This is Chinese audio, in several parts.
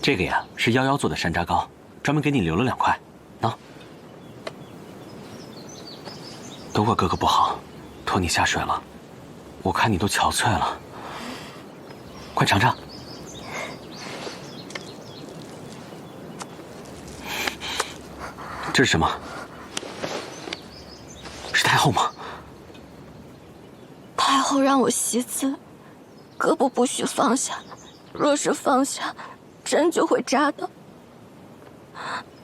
这个呀是夭夭做的山楂糕，专门给你留了2块，喏。都怪哥哥不好，拖你下水了。我看你都憔悴了，快尝尝。这是什么？是太后吗？太后让我惜字，胳膊不许放下，若是放下，针就会扎到。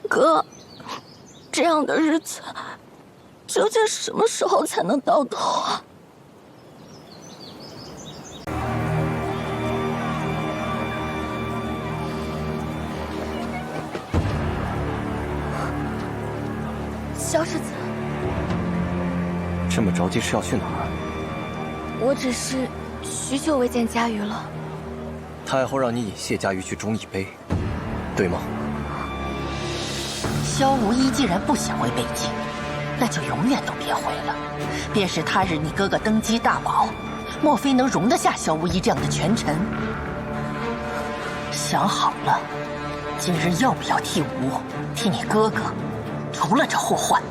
哥，这样的日子究竟什么时候才能到头啊？萧世子，这么着急是要去哪儿？我只是许久未见佳瑜了。太后让你引谢家瑜去中一杯，对吗？萧无一既然不想回北京，那就永远都别回了。便是他日你哥哥登基大宝，莫非能容得下萧无一这样的权臣？想好了，今日要不要替你哥哥除了这祸患？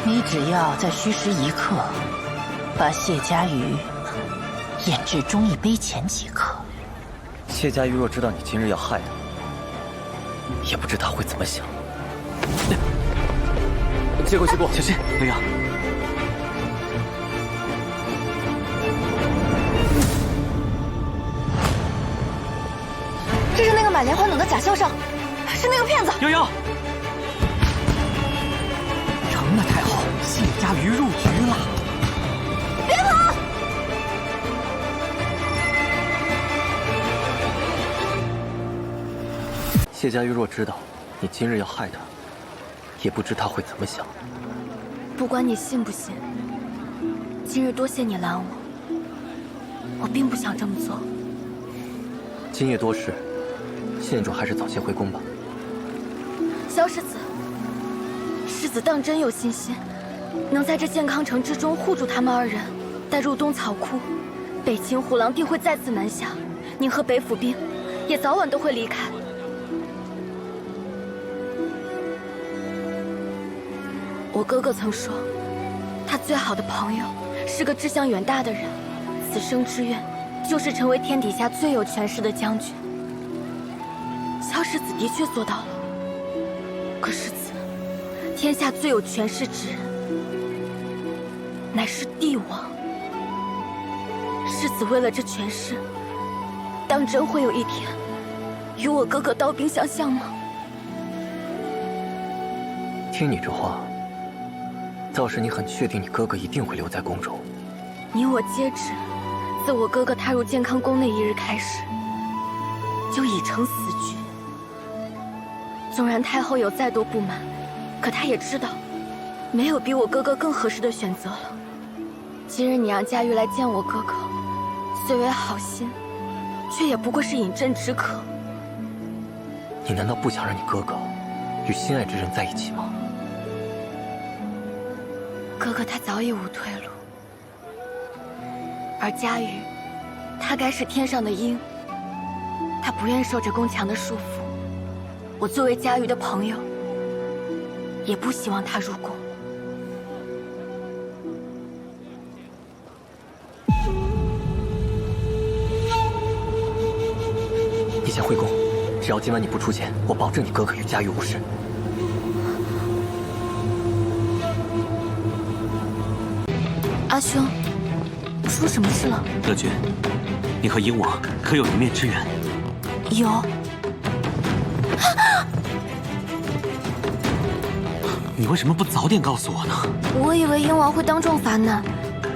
你只要在虚时一刻，把谢家瑜引至中一杯前即可。谢家瑜若知道你今日要害他，也不知他会怎么想。借过，小心，瑶瑶。这是那个买连环等的假校上，是那个骗子。瑶瑶，成了太后，谢家瑜入局了。别跑！谢家瑜若知道你今日要害他，也不知他会怎么想。不管你信不信，今日多谢你拦我，我并不想这么做。今夜多事，县主还是早些回宫吧。萧世子，世子当真有信心，能在这健康城之中护住他们2人，待入冬草窟，北秦虎狼定会再次南下，您和北府兵也早晚都会离开。我哥哥曾说，他最好的朋友是个志向远大的人，此生之愿就是成为天底下最有权势的将军。萧世子的确做到了，可世子，天下最有权势之人乃是帝王。世子为了这权势，当真会有一天与我哥哥刀兵相向吗？听你这话，倒是你很确定你哥哥一定会留在宫中。你我皆知，自我哥哥踏入健康宫那一日开始，就已成死局。纵然太后有再多不满，可她也知道，没有比我哥哥更合适的选择了。今日你让佳瑜来见我哥哥，虽为好心，却也不过是饮鸩止渴。你难道不想让你哥哥与心爱之人在一起吗？哥哥他早已无退路，而佳瑜，他该是天上的鹰，他不愿受着宫墙的束缚。我作为佳瑜的朋友，也不希望他入宫。你先回宫，只要今晚你不出现，我保证你哥哥与佳瑜无事。阿兄，出什么事了？乐君，你和鹰王可有一面之缘？有。你为什么不早点告诉我呢？我以为鹰王会当众发难，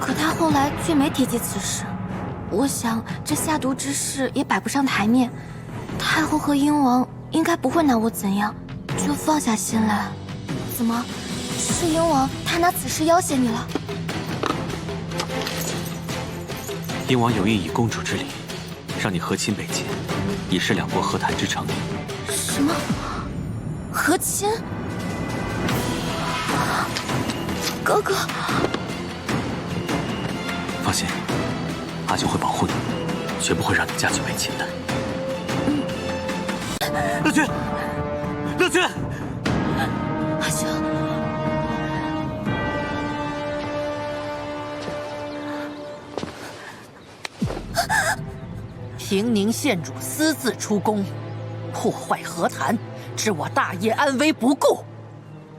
可他后来却没提及此事。我想这下毒之事也摆不上台面，太后和鹰王应该不会拿我怎样，就放下心来。怎么，是鹰王他拿此事要挟你了？鹰王有意以公主之礼，让你和亲北秦，以示两国和谈之诚意。什么？和亲？哥哥，放心，阿九会保护你，绝不会让你嫁去北秦的。乐君，乐君，阿兄，平宁县主私自出宫，破坏和谈，置我大业安危不顾。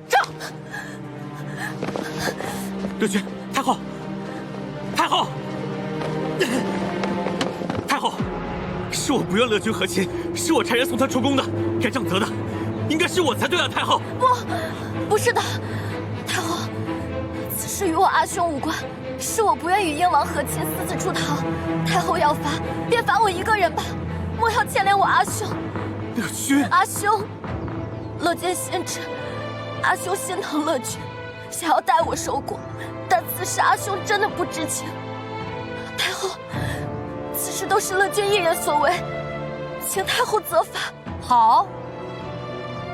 上！乐君，太后，太后，太后，是我不愿乐君和亲，是我差人送他出宫的，该杖责的，应该是我才对啊，太后。不是的，太后，此事与我阿兄无关，是我不愿与燕王和亲，私自出逃。太后要罚，便罚我一个人吧，莫要牵连我阿兄。乐君，阿兄，乐见先知，阿兄心疼乐君，想要代我受过，但此事阿兄真的不知情。太后，此事都是乐君一人所为，请太后责罚。好，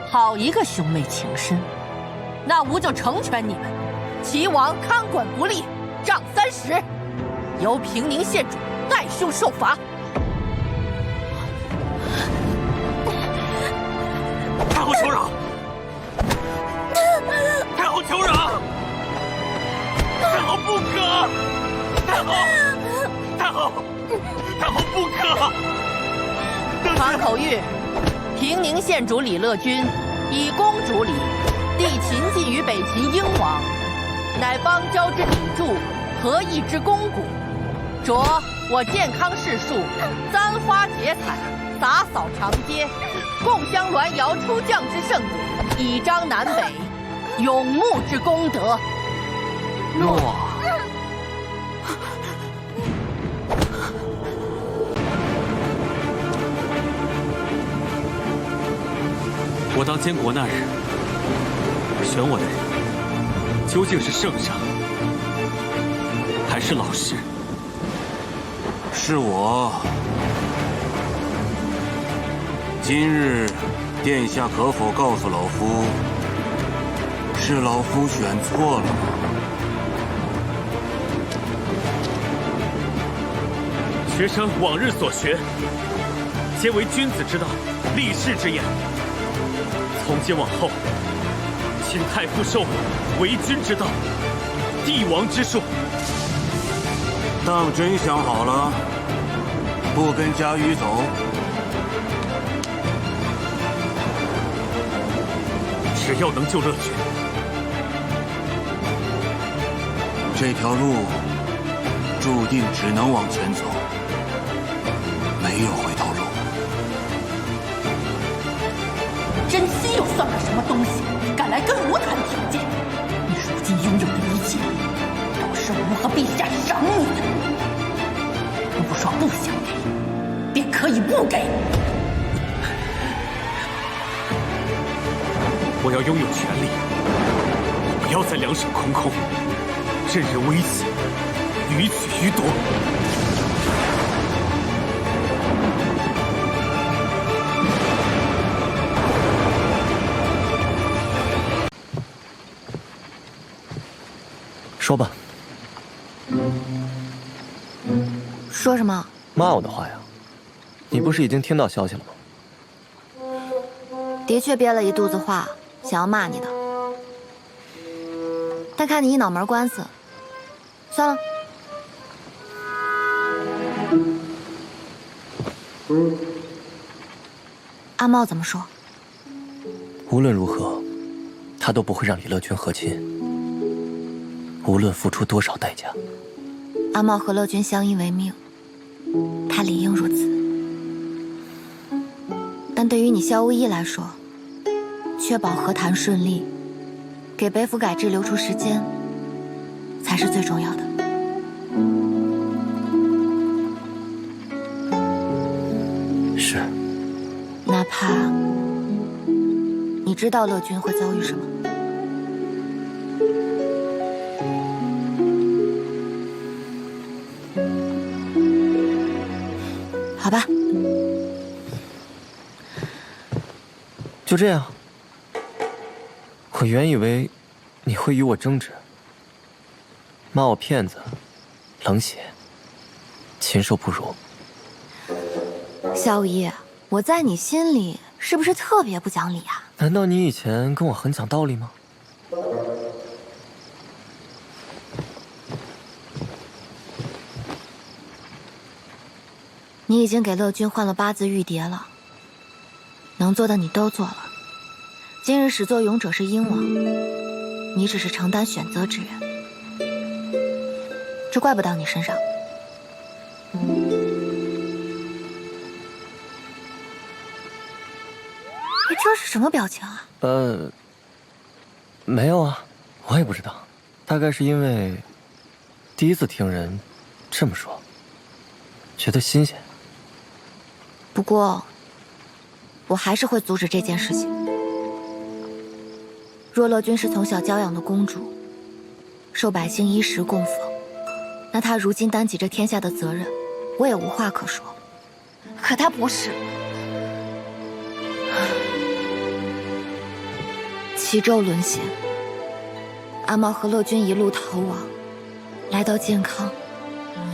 好一个兄妹情深，那吾就成全你们。齐王看管不力，杖30，由平宁县主代兄受罚。太后求饶！太后求饶！太后不可！太后，太后，太后不可！传口谕：平宁县主李乐君以公主礼递秦晋于北秦英王，乃邦交之砥柱，和义之肱骨。着我健康市树，簪花结彩，洒扫长街，共襄鸾瑶出将之盛典，以彰南北永穆之功德。诺。我当监国那日，选我的人究竟是圣上，还是老师？是我。今日殿下可否告诉老夫，是老夫选错了吗？学生往日所学，皆为君子之道，立世之言。从今往后，请太傅授我为君之道，帝王之术。当真想好了，不跟家瑜走？只要能救乐君，这条路注定只能往前走，没有回头路。真心又算个什么东西？敢来跟我谈条件？你如今拥有的一切，都是吾和陛下赏你的。吾若不想给，便可以不给。我要拥有权力，我不要再两手空空，任人威胁，予取予夺。说吧，说什么？骂我的话呀？你不是已经听到消息了吗？的确憋了一肚子话，想要骂你的，但看你一脑门官司，算了。阿茂怎么说？无论如何，他都不会让李乐君和亲，无论付出多少代价。阿茂和乐君相依为命，他理应如此。但对于你萧无意来说，确保和谈顺利，给北府改制留出时间，才是最重要的。是。哪怕你知道乐君会遭遇什么。好吧，就这样。我原以为你会与我争执，骂我骗子、冷血、禽兽不如。萧无意，我在你心里是不是特别不讲理啊？难道你以前跟我很讲道理吗？你已经给乐君换了8字玉牒了，能做的你都做了。今日始作俑者是鹰王，你只是承担选择之人，这怪不到你身上。你这是什么表情啊？没有啊，我也不知道，大概是因为第一次听人这么说，觉得新鲜。不过，我还是会阻止这件事情。若乐君是从小娇养的公主，受百姓衣食供奉，那她如今担起这天下的责任，我也无话可说。可她不是。齐州沦陷，阿茂和乐君一路逃亡，来到健康，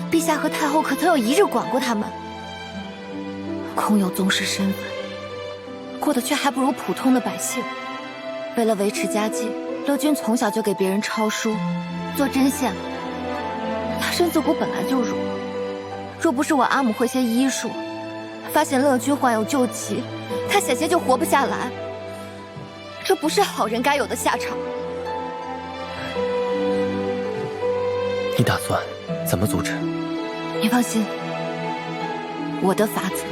陛下和太后可曾有一日管过他们？空有宗室身份，过得却还不如普通的百姓。为了维持家计，乐君从小就给别人抄书、做针线。他身子骨本来就弱，若不是我阿母会些医术，发现乐君患有旧疾，他险些就活不下来。这不是好人该有的下场。你打算怎么阻止？你放心，我的法子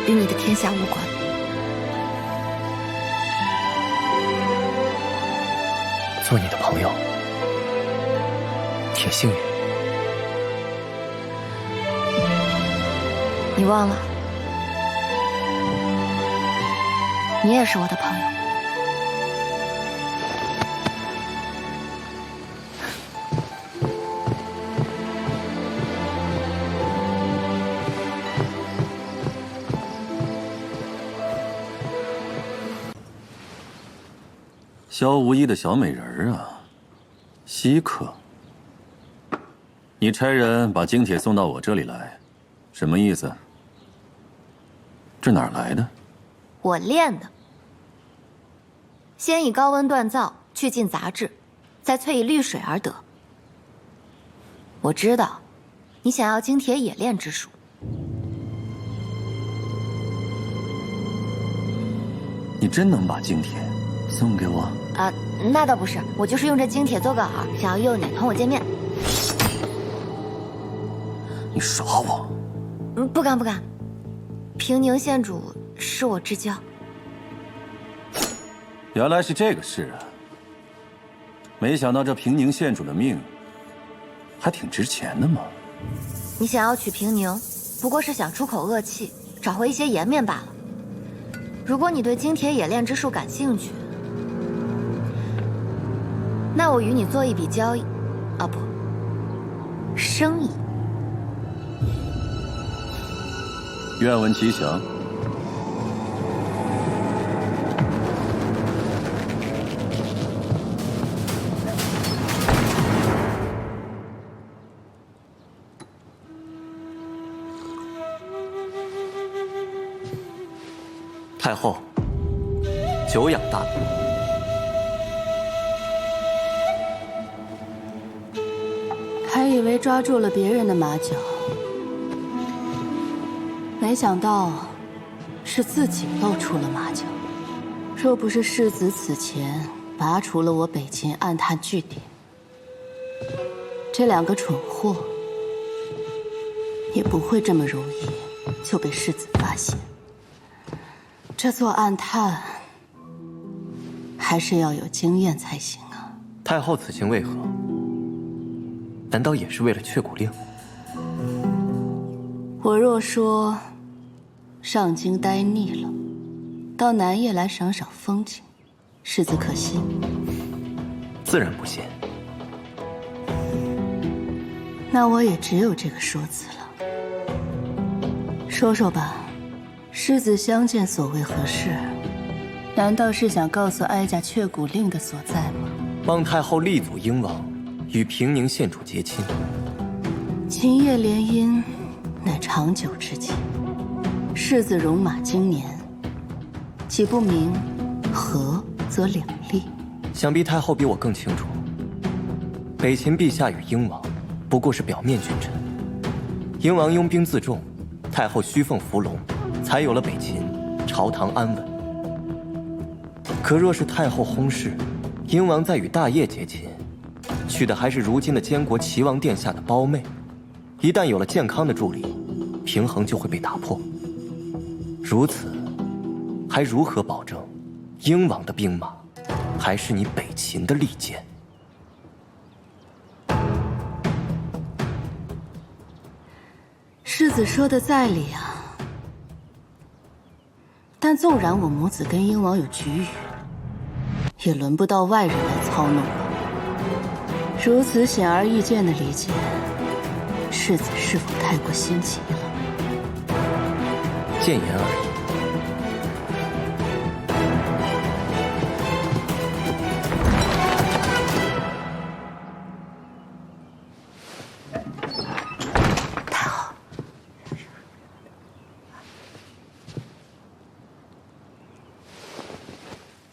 与你的天下无关。做你的朋友，挺幸运。你忘了，你也是我的朋友。萧无一的小美人儿啊，稀客。你差人把精铁送到我这里来，什么意思？这哪儿来的？我炼的。先以高温锻造，去尽杂质，再萃以绿水而得。我知道，你想要精铁冶炼之术。你真能把精铁送给我？啊，那倒不是，我就是用这精铁做个饵，想要诱你同我见面。你耍我？不敢不敢，平宁县主是我至交。原来是这个事啊！没想到这平宁县主的命还挺值钱的嘛。你想要取平宁，不过是想出口恶气，找回一些颜面罢了。如果你对精铁冶炼之术感兴趣，那我与你做一笔交易，啊不，生意。愿闻其详。太后，久仰大名。还以为抓住了别人的马脚，没想到是自己露出了马脚。若不是世子此前拔除了我北秦暗探据点，这2个蠢货也不会这么容易就被世子发现。这做暗探还是要有经验才行啊。太后此行为何？难道也是为了却谷令？我若说上京待腻了，到南叶来赏赏风景，世子可信？自然不信。那我也只有这个说辞了。说说吧，世子相见所为何事？难道是想告诉哀家却谷令的所在吗？望太后力阻英王与平宁县主结亲。秦叶联姻乃长久之计，世子戎马经年，岂不明和则两利？想必太后比我更清楚，北秦陛下与英王不过是表面君臣。英王拥兵自重，太后虚奉伏龙，才有了北秦，朝堂安稳。可若是太后薨逝，英王再与大业结亲，娶的还是如今的监国齐王殿下的胞妹，一旦有了健康的助力，平衡就会被打破。如此，还如何保证英王的兵马还是你北秦的利剑？世子说的在理啊，但纵然我母子跟英王有局域，也轮不到外人来操弄我。如此显而易见的理解，世子是否太过心急了？谏言而已。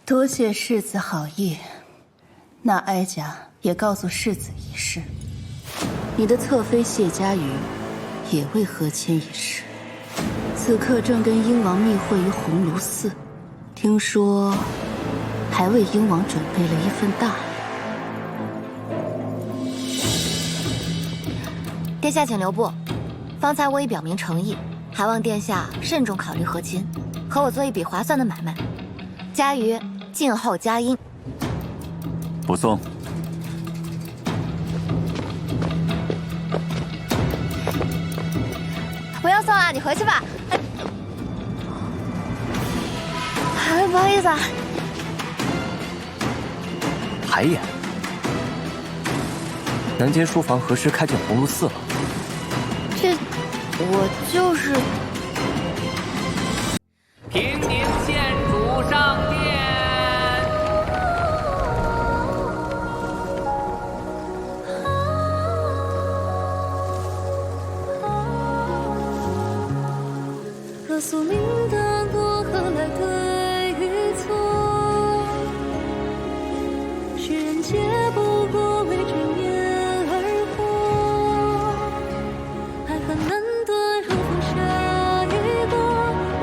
多谢世子好意，那哀家也告诉世子一事：你的侧妃谢家瑜也为和亲一事，此刻正跟英王密会于鸿胪寺，听说还为英王准备了一份大礼。殿下请留步，方才我已表明诚意，还望殿下慎重考虑和亲，和我做一笔划算的买卖。家瑜静候佳音。不送。不要送啊，你回去吧。不好意思啊。排演。南间书房何时开进鸿胪寺了？我就是。平宁县主上殿。若宿命的过河来对与错，世人皆不过为执念而活，爱恨难断，如风沙一波，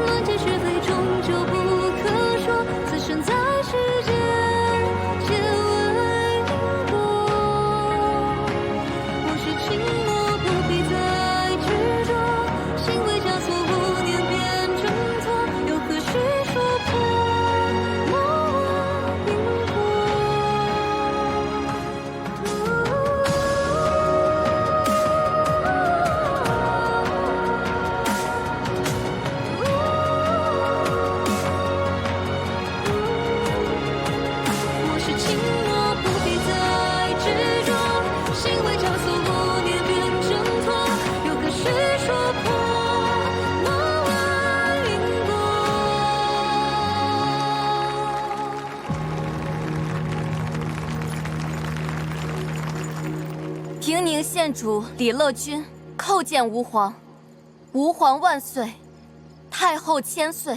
论尽是非终究不可说，此生在世间皆为因果，往事轻默不必再执着，心为枷锁无念变挣脱，又何须说破莫问因果。往事轻默不必再执着，心为枷锁无念变挣脱，又何须说破莫问因果。平宁县主李乐君叩见吾皇，吾皇万岁，太后千岁。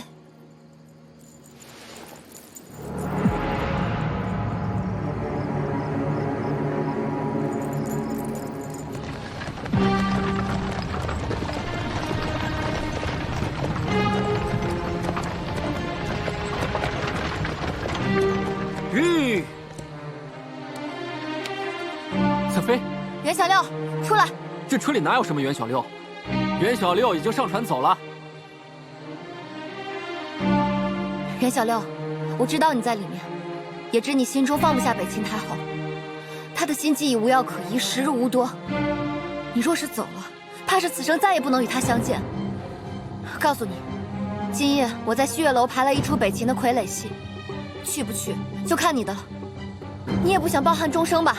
小飞，袁小六，出来！这车里哪有什么袁小六？袁小六已经上船走了。袁小六，我知道你在里面，也知你心中放不下北秦太后，她的心计已无药可医，时日无多。你若是走了，怕是此生再也不能与她相见。告诉你，今夜我在西月楼排了一出北秦的傀儡戏，去不去就看你的了。你也不想抱憾终生吧？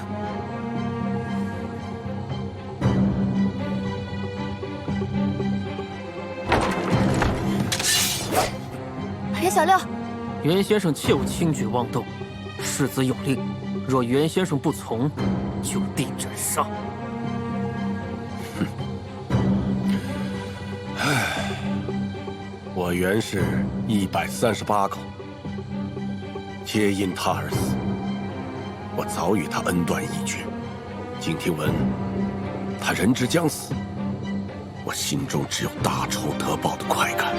袁小六，袁先生切勿轻举妄动，世子有令，若袁先生不从，就地斩杀。我原是138口，皆因他而死。我早与他恩断义绝，今听闻他人之将死，我心中只有大仇得报的快感。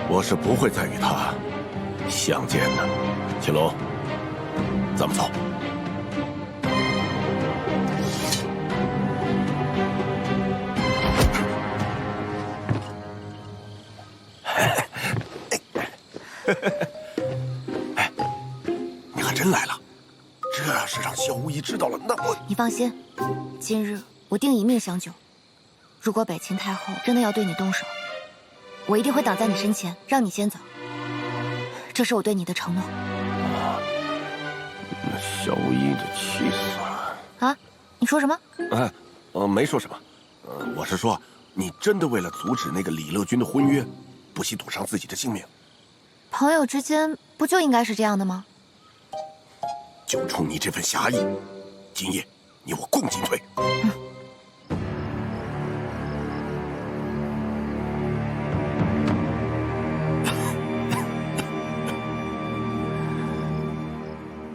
我是不会再与他相见的。青龙，咱们走。哎，你还真来了！这要是让萧无疑知道了，那我……你放心，今日我定以命相救。如果北秦太后真的要对你动手，我一定会挡在你身前，让你先走。这是我对你的承诺。那萧无疑就气死了。啊？你说什么？哎，没说什么。我是说，你真的为了阻止那个李乐君的婚约，不惜赌上自己的性命？朋友之间不就应该是这样的吗？就冲你这份侠义，今夜你我共进退。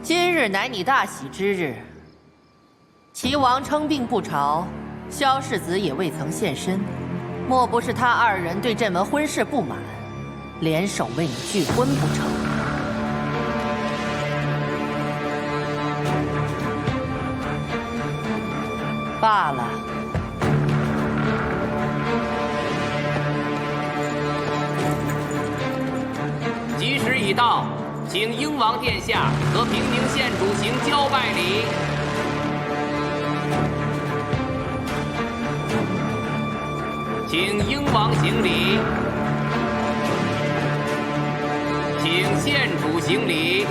今日乃你大喜之日，齐王称病不朝，萧世子也未曾现身，莫不是他二人对这门婚事不满，联手为你拒婚不成？罢了。吉时已到，请英王殿下和平宁县主行交拜礼。请英王行礼，请县主行礼。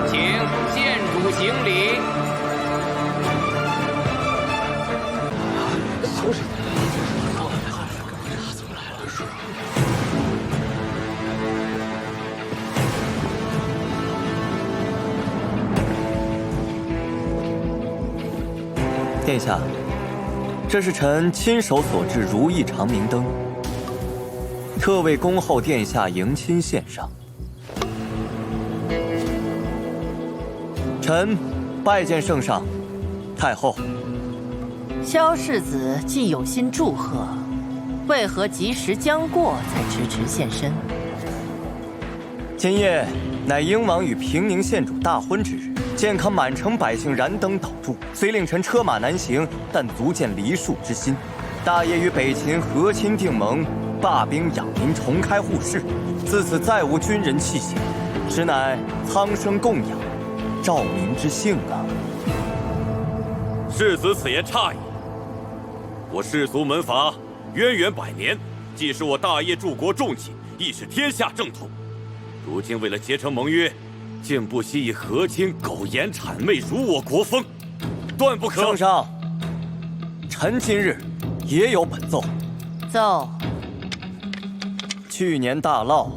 请县主行礼。殿下，这是臣亲手所制如意长明灯，特为恭候殿下迎亲献上。臣拜见圣上，太后。萧世子既有心祝贺，为何吉时将过才迟迟现身？今夜乃英王与平宁县主大婚之日，健康满城百姓燃灯祷祝，虽令臣车马难行，但足见梨树之心。大业与北秦和亲定盟，罢兵养民，重开户市，自此再无军人气息，实乃苍生供养，兆民之幸啊！世子此言差矣。我世俗门阀渊源百年，既是我大业柱国重器，亦是天下正统。如今为了结成盟约，竟不惜以和亲苟延谄媚，辱我国风，断不可。圣上，臣今日也有本奏。奏。去年大涝，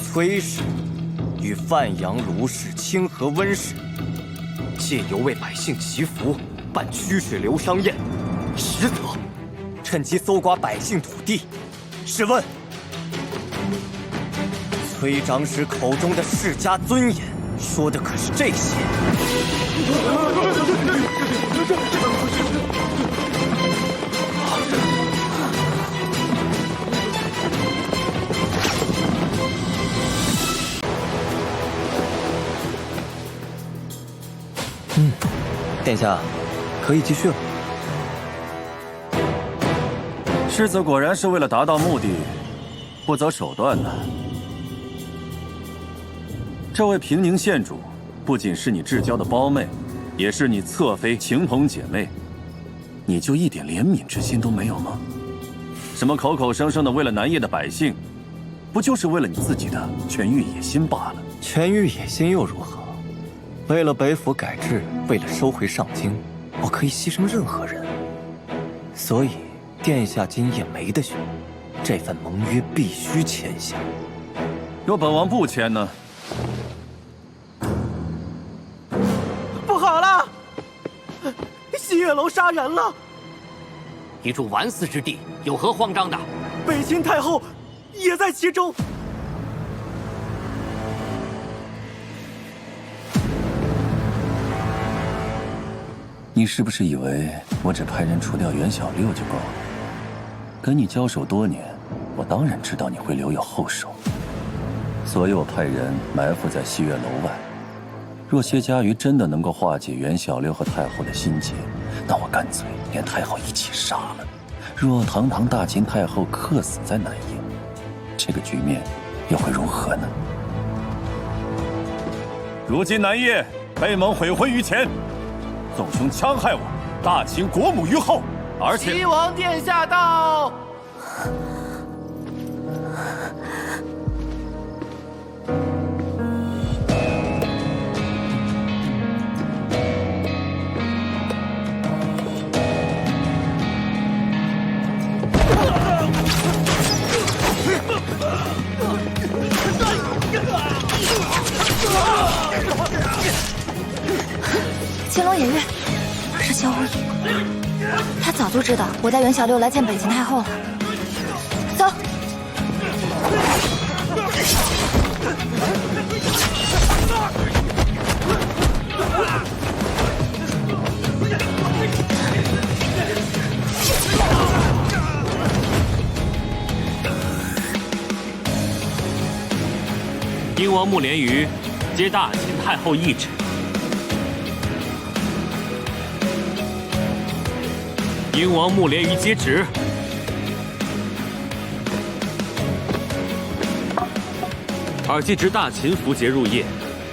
崔氏与范阳卢氏清河温氏借由为百姓祈福，办曲水流觞宴，实则趁机搜刮百姓土地。试问，崔长史口中的世家尊严，说的可是这些？殿下，可以继续了。世子果然是为了达到目的，不择手段呢。这位平宁县主，不仅是你至交的胞妹，也是你侧妃情朋姐妹，你就一点怜悯之心都没有吗？什么口口声声的为了南叶的百姓，不就是为了你自己的权欲野心罢了？权欲野心又如何？为了北府改制，为了收回上京，我可以牺牲任何人。所以，殿下今夜没得选，这份盟约必须签下。若本王不签呢？不好了！月楼杀人了。一处玩死之地，有何慌张的？北秦太后也在其中。你是不是以为我只派人除掉袁小六就够了？跟你交手多年，我当然知道你会留有后手，所以我派人埋伏在西月楼外。若谢家瑜真的能够化解袁小六和太后的心结，那我干脆连太后一起杀了。若堂堂大秦太后客死在南营，这个局面又会如何呢？如今南叶被蒙悔婚于前，纵凶戕害我大秦国母于后，而且齐王殿下到。青龙偃月，是萧无影。他早就知道我带袁小六来见北秦太后了。走。英王穆连瑜接大秦太后懿旨。英王穆连瑜接旨。尔既值大秦符节入夜，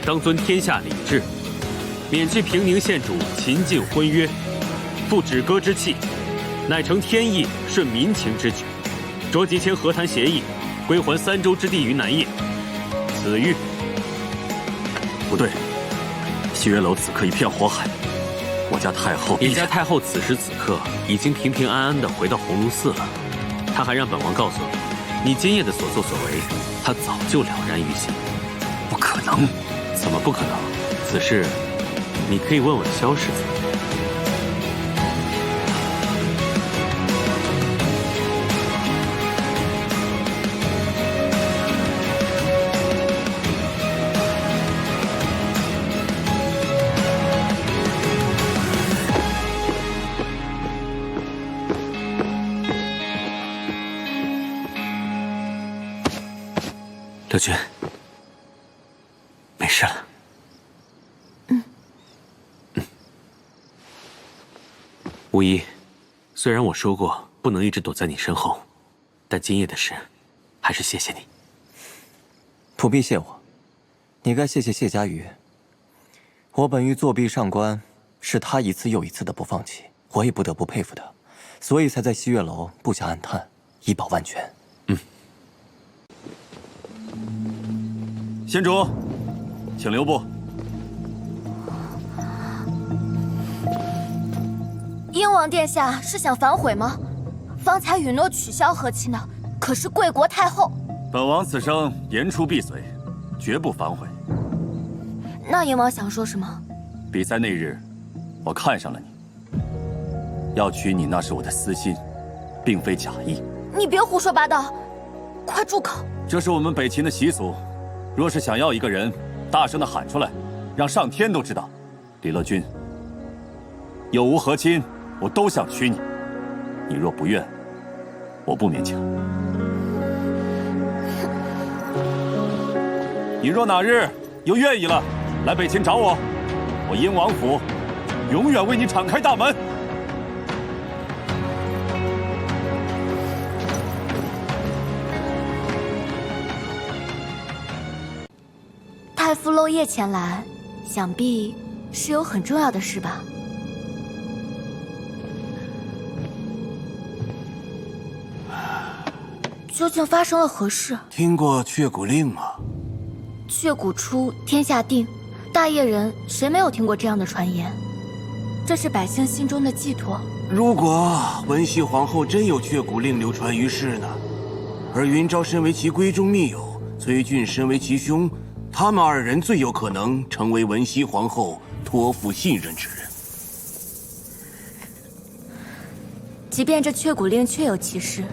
当遵天下礼制，免去平宁县主秦晋婚约，复止戈之气，乃成天意顺民情之举，着即签和谈协议，归还3州之地于南叶。此玉不对，西月楼此刻一片火海，我家太后你家太后此时此刻已经平平安安地回到鸿胪寺了。她还让本王告诉你，你今夜的所作所为，她早就了然于心。不可能！怎么不可能？此事你可以问问萧世子。六君，没事了。无疑，虽然我说过不能一直躲在你身后，但今夜的事，还是谢谢你。不必谢我，你该谢谢谢家瑜。我本欲作壁上观，是他一次又一次的不放弃，我也不得不佩服他，所以才在西月楼布下暗探，以保万全。县主，请留步。英王殿下是想反悔吗？方才允诺取消和亲的可是贵国太后。本王此生言出必随，绝不反悔。那英王想说什么？比赛那日，我看上了你，要娶你那是我的私心，并非假意。你别胡说八道，快住口！这是我们北秦的习俗。若是想要一个人，大声地喊出来，让上天都知道。李乐君，有无和亲，我都想娶你。你若不愿，我不勉强。你若哪日又愿意了，来北秦找我，我英王府永远为你敞开大门。太傅漏夜前来，想必是有很重要的事吧？究竟发生了何事？听过却骨令吗？却骨出，天下定。大业人谁没有听过这样的传言？这是百姓心中的寄托。如果文熙皇后真有却骨令流传于世呢？而云昭身为其闺中密友，崔俊身为其兄。他们二人最有可能成为文熙皇后托付信任之人。即便这却骨令确有其事，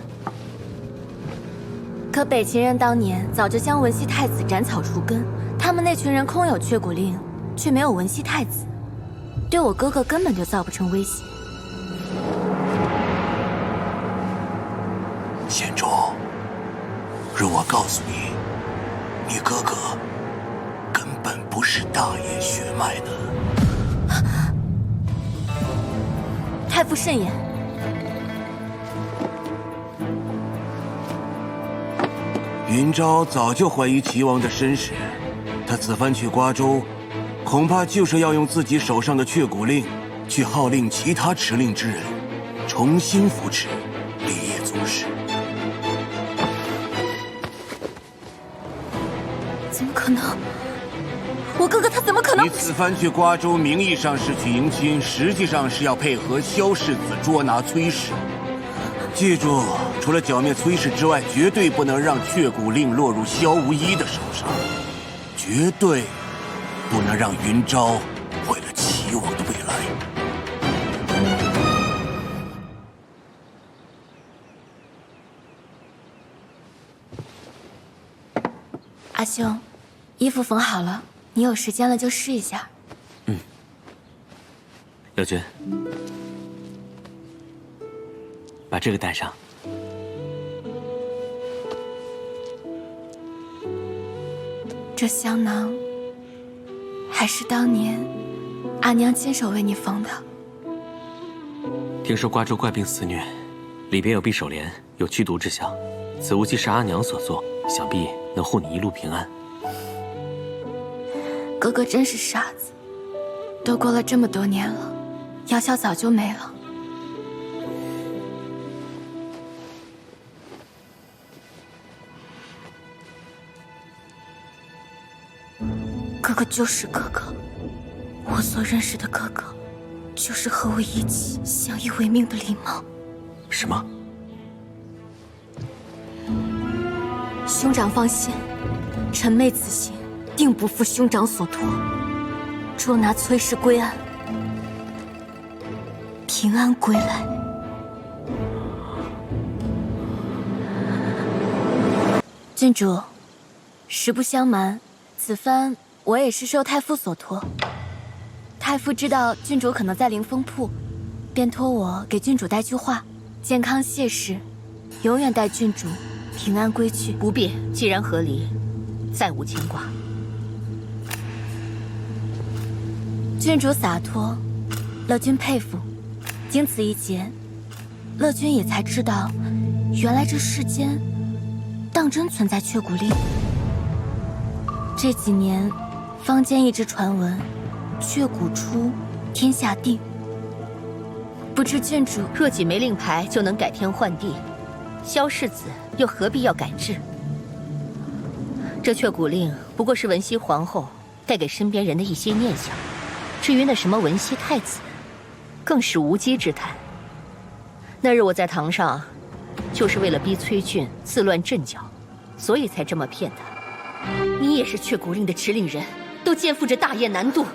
可北秦人当年早就将文熙太子斩草除根，他们那群人空有却骨令，却没有文熙太子，对我哥哥根本就造不成威胁。县主，若我告诉你，你哥哥根本不是大叶血脉的。太傅慎言。云昭早就怀疑齐王的身世，他此番去瓜州，恐怕就是要用自己手上的却骨令，去号令其他持令之人，重新扶持立业宗室。怎么可能？我哥哥他怎么可能？你此番去瓜州，名义上是去迎亲，实际上是要配合萧世子捉拿崔氏。记住，除了剿灭崔氏之外，绝对不能让却骨令落入萧无一的手上，绝对不能让云昭毁了齐王的未来。阿兄，衣服缝好了，你有时间了就试一下。柳君，把这个带上。这香囊还是当年阿娘亲手为你缝的。听说瓜州怪病肆虐，里边有匕首镰，有驱毒之效。此物既是阿娘所做，想必能护你一路平安。哥哥真是傻子，都过了这么多年了，药效早就没了。哥哥就是哥哥，我所认识的哥哥，就是和我一起相依为命的李芒。什么？兄长放心，臣妹此行定不负兄长所托，捉拿崔氏归案，平安归来。郡主，实不相瞒，此番我也是受太傅所托。太傅知道郡主可能在灵风铺，便托我给郡主带句话：健康谢氏，永远带郡主平安归去。不必，既然和离，再无牵挂。郡主洒脱，乐君佩服。经此一劫，乐君也才知道，原来这世间当真存在却骨令。这几年，坊间一直传闻，却骨出，天下定。不知郡主若几枚令牌就能改天换地，萧世子又何必要改制？这却骨令不过是文熙皇后带给身边人的一些念想，至于那什么文熙太子，更是无稽之谈。那日我在堂上，就是为了逼崔俊自乱阵脚，所以才这么骗他。你也是却骨令的持令人，都肩负着大业难度，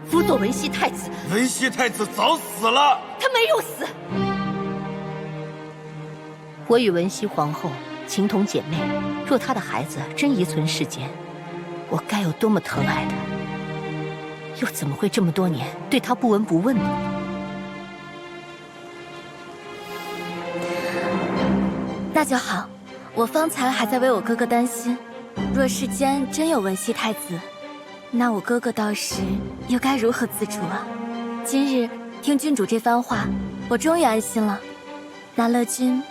辅佐文熙太子。文熙太子早死了，他没有死。我与文熙皇后情同姐妹，若她的孩子真遗存世间，我该有多么疼爱她，又怎么会这么多年对她不闻不问呢？那就好，我方才还在为我哥哥担心，若世间真有文熙太子，那我哥哥到时又该如何自处啊？今日听郡主这番话，我终于安心了。那乐君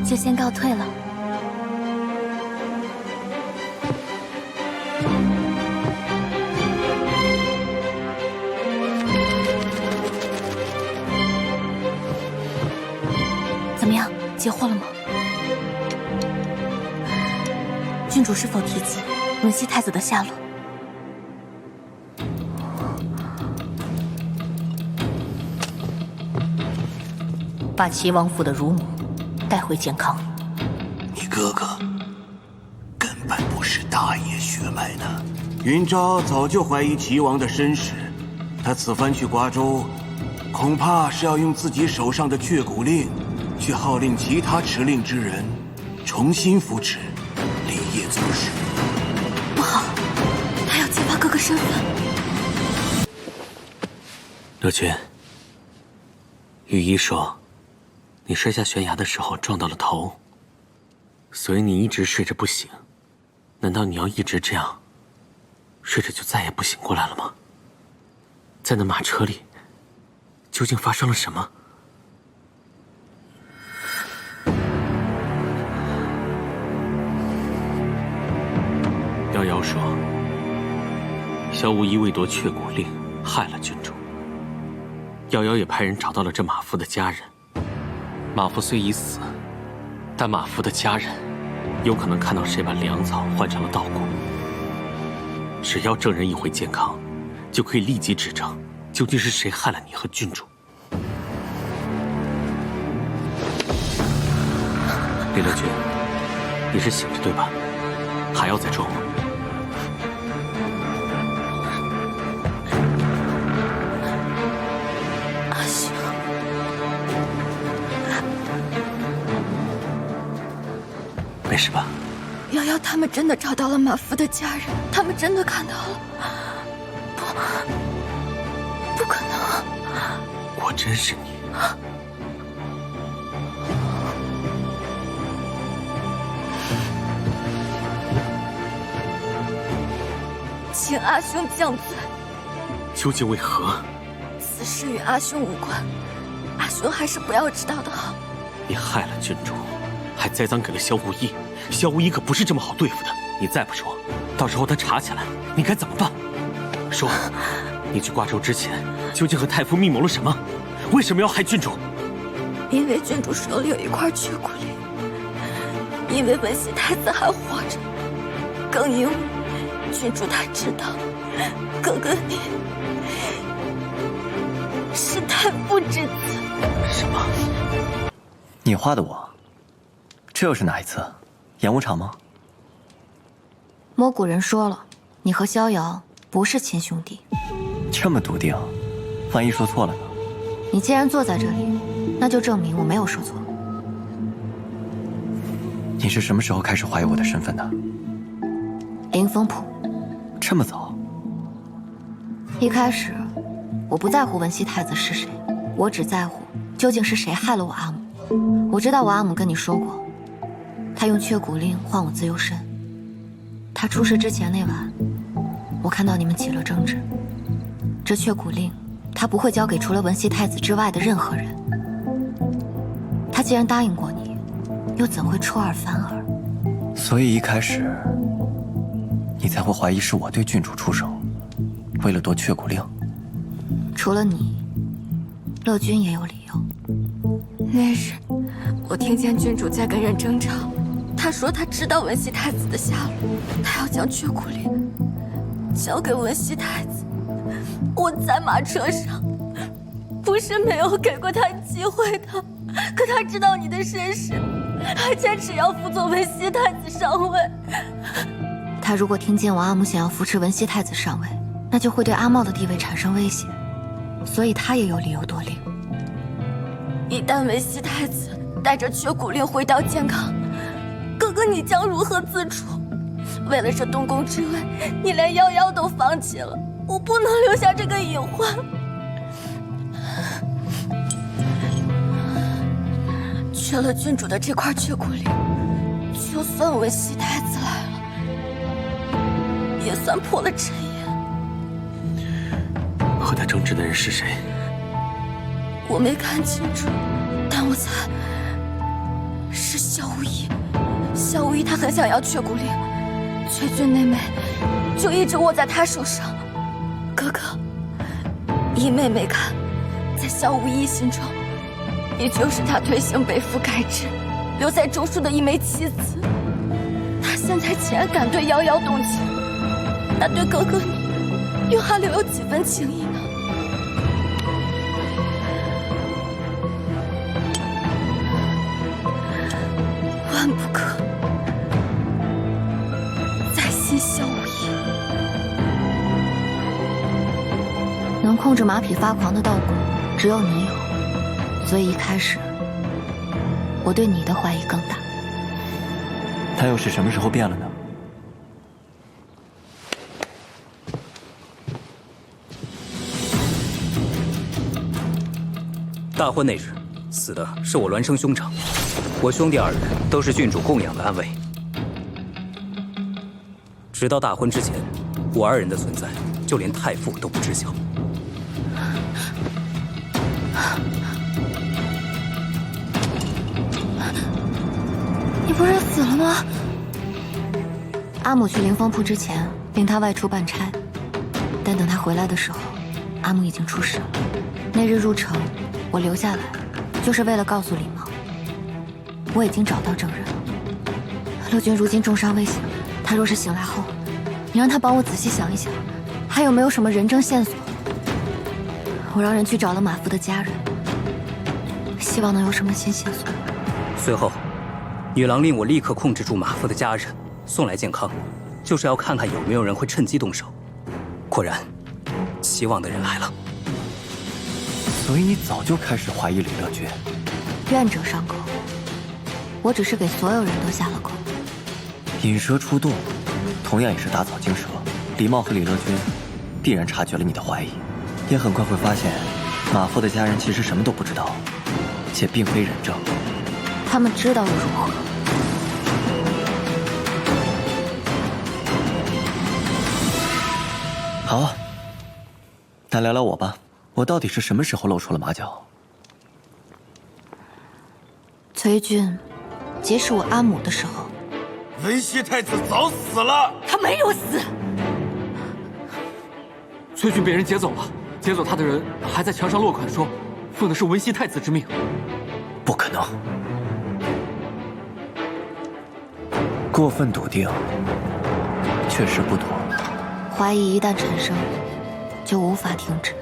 就先告退了。怎么样，截获了吗？郡主是否提及文熙太子的下落？把齐王府的乳母带回健康。你哥哥根本不是大叶血脉的。云昭早就怀疑齐王的身世，他此番去瓜州，恐怕是要用自己手上的却骨令，去号令其他持令之人，重新扶持立业宗室。不好，他要揭发哥哥身份。乐君，御医说，你摔下悬崖的时候撞到了头，所以你一直睡着不醒。难道你要一直这样，睡着就再也不醒过来了吗？在那马车里，究竟发生了什么？瑶瑶说，萧无一为夺却骨令，害了郡主。瑶瑶也派人找到了这马夫的家人。马夫虽已死，但马夫的家人有可能看到谁把粮草换成了稻谷。只要证人一回健康，就可以立即指证究竟是谁害了你和郡主。李乐君，你是醒着对吧？还要再装吗？阿兄，没事吧？瑶瑶他们真的找到了马夫的家人，他们真的看到了。不可能！果真是你。请阿兄降罪。究竟为何？此事与阿兄无关，阿兄还是不要知道的好。你害了郡主，还栽赃给了萧无一。萧无一可不是这么好对付的。你再不说，到时候他查起来，你该怎么办？说，你去瓜州之前，究竟和太傅密谋了什么？为什么要害郡主？因为郡主手里有一块却骨令，因为文熙太子还活着，更因为郡主她知道，哥哥你是太傅之子。什么？你画的我？这又是哪一次？演武场吗？摸骨人说了，你和逍遥不是亲兄弟。这么笃定，万一说错了呢？你既然坐在这里，那就证明我没有说错。你是什么时候开始怀疑我的身份的？林风浦。这么早？一开始，我不在乎文熙太子是谁，我只在乎究竟是谁害了我阿母。我知道我阿母跟你说过，她用却骨令换我自由身。她出事之前那晚，我看到你们起了争执。这却骨令，她不会交给除了文熙太子之外的任何人。她既然答应过你，又怎会出尔反尔？所以一开始，你才会怀疑是我对郡主出手，为了夺却骨令。除了你，乐君也有理由。那日，我听见郡主在跟人争吵，她说她知道文熙太子的下落，她要将却骨令交给文熙太子。我在马车上，不是没有给过他机会的，可他知道你的身世，还坚持要辅佐文熙太子上位。他如果听见我阿母想要扶持文熙太子上位，那就会对阿茂的地位产生威胁，所以他也有理由夺令。一旦文熙太子带着却骨令回到健康，哥哥你将如何自处？为了这东宫之位，你连夭夭都放弃了，我不能留下这个隐患。缺了郡主的这块却骨令，就算文熙太子来了，也算破了阵言。和他争执的人是谁？我没看清楚，但我猜是萧无一。萧无一他很想要却骨令，却郡内妹就一直握在他手上。哥哥，依妹妹看，在萧无一心中，你就是他推行北府改制，留在中书的一枚棋子。他现在既然敢对夭夭动情，那对哥哥你又还留有几分情谊呢？万不可再信萧无一。能控制马匹发狂的稻谷，只有你有，所以一开始我对你的怀疑更大。他又是什么时候变了呢？大婚那日，死的是我孪生兄长，我兄弟二人都是郡主供养的安慰。直到大婚之前，我二人的存在，就连太傅都不知晓。你不是死了吗？阿母去灵风铺之前，令他外出办差，但等他回来的时候，阿母已经出事了。那日入城，我留下来，就是为了告诉李茂，我已经找到证人了。乐君如今重伤未醒，他若是醒来后，你让他帮我仔细想一想，还有没有什么人证线索。我让人去找了马夫的家人，希望能有什么新线索。随后，女郎令我立刻控制住马夫的家人，送来健康，就是要看看有没有人会趁机动手。果然，希望的人来了。所以你早就开始怀疑李乐君？愿者上钩，我只是给所有人都下了钩。引蛇出洞，同样也是打草惊蛇。李茂和李乐君必然察觉了你的怀疑，也很快会发现马夫的家人其实什么都不知道，且并非人证。他们知道又如何？好，那聊聊我吧。我到底是什么时候露出了马脚？崔俊结识我阿母的时候，文熙太子早死了。他没有死。崔俊被人劫走了，劫走他的人还在墙上落款说，奉的是文熙太子之命。不可能！过分笃定，确实不妥。怀疑一旦产生，就无法停止。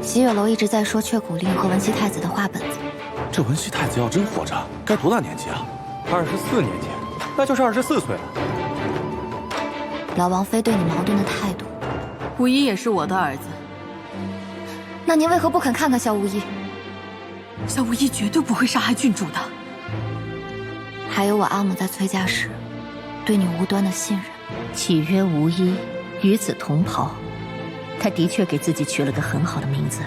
喜月楼一直在说却谷令和文熙太子的话本子。这文熙太子要真活着，该多大年纪啊？24年前，那就是24岁了。老王妃对你矛盾的态度，无一也是我的儿子。那您为何不肯看看萧无一？萧无一绝对不会杀害郡主的。还有我阿母在崔家时，对你无端的信任。岂曰无一，与子同袍。他的确给自己取了个很好的名字。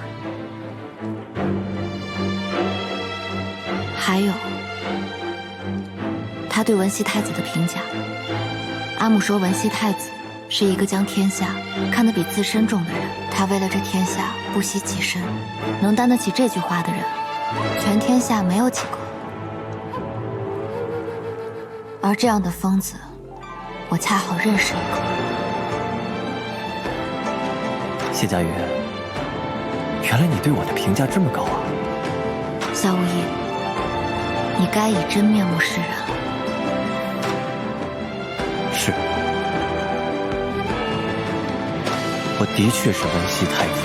还有，他对文熙太子的评价。阿母说文熙太子是一个将天下看得比自身重的人，他为了这天下不惜己身，能担得起这句话的人，全天下没有几个。而这样的疯子，我恰好认识一个。谢家云，原来你对我的评价这么高啊！萧无意，你该以真面目示人了。是，我的确是文熙太子。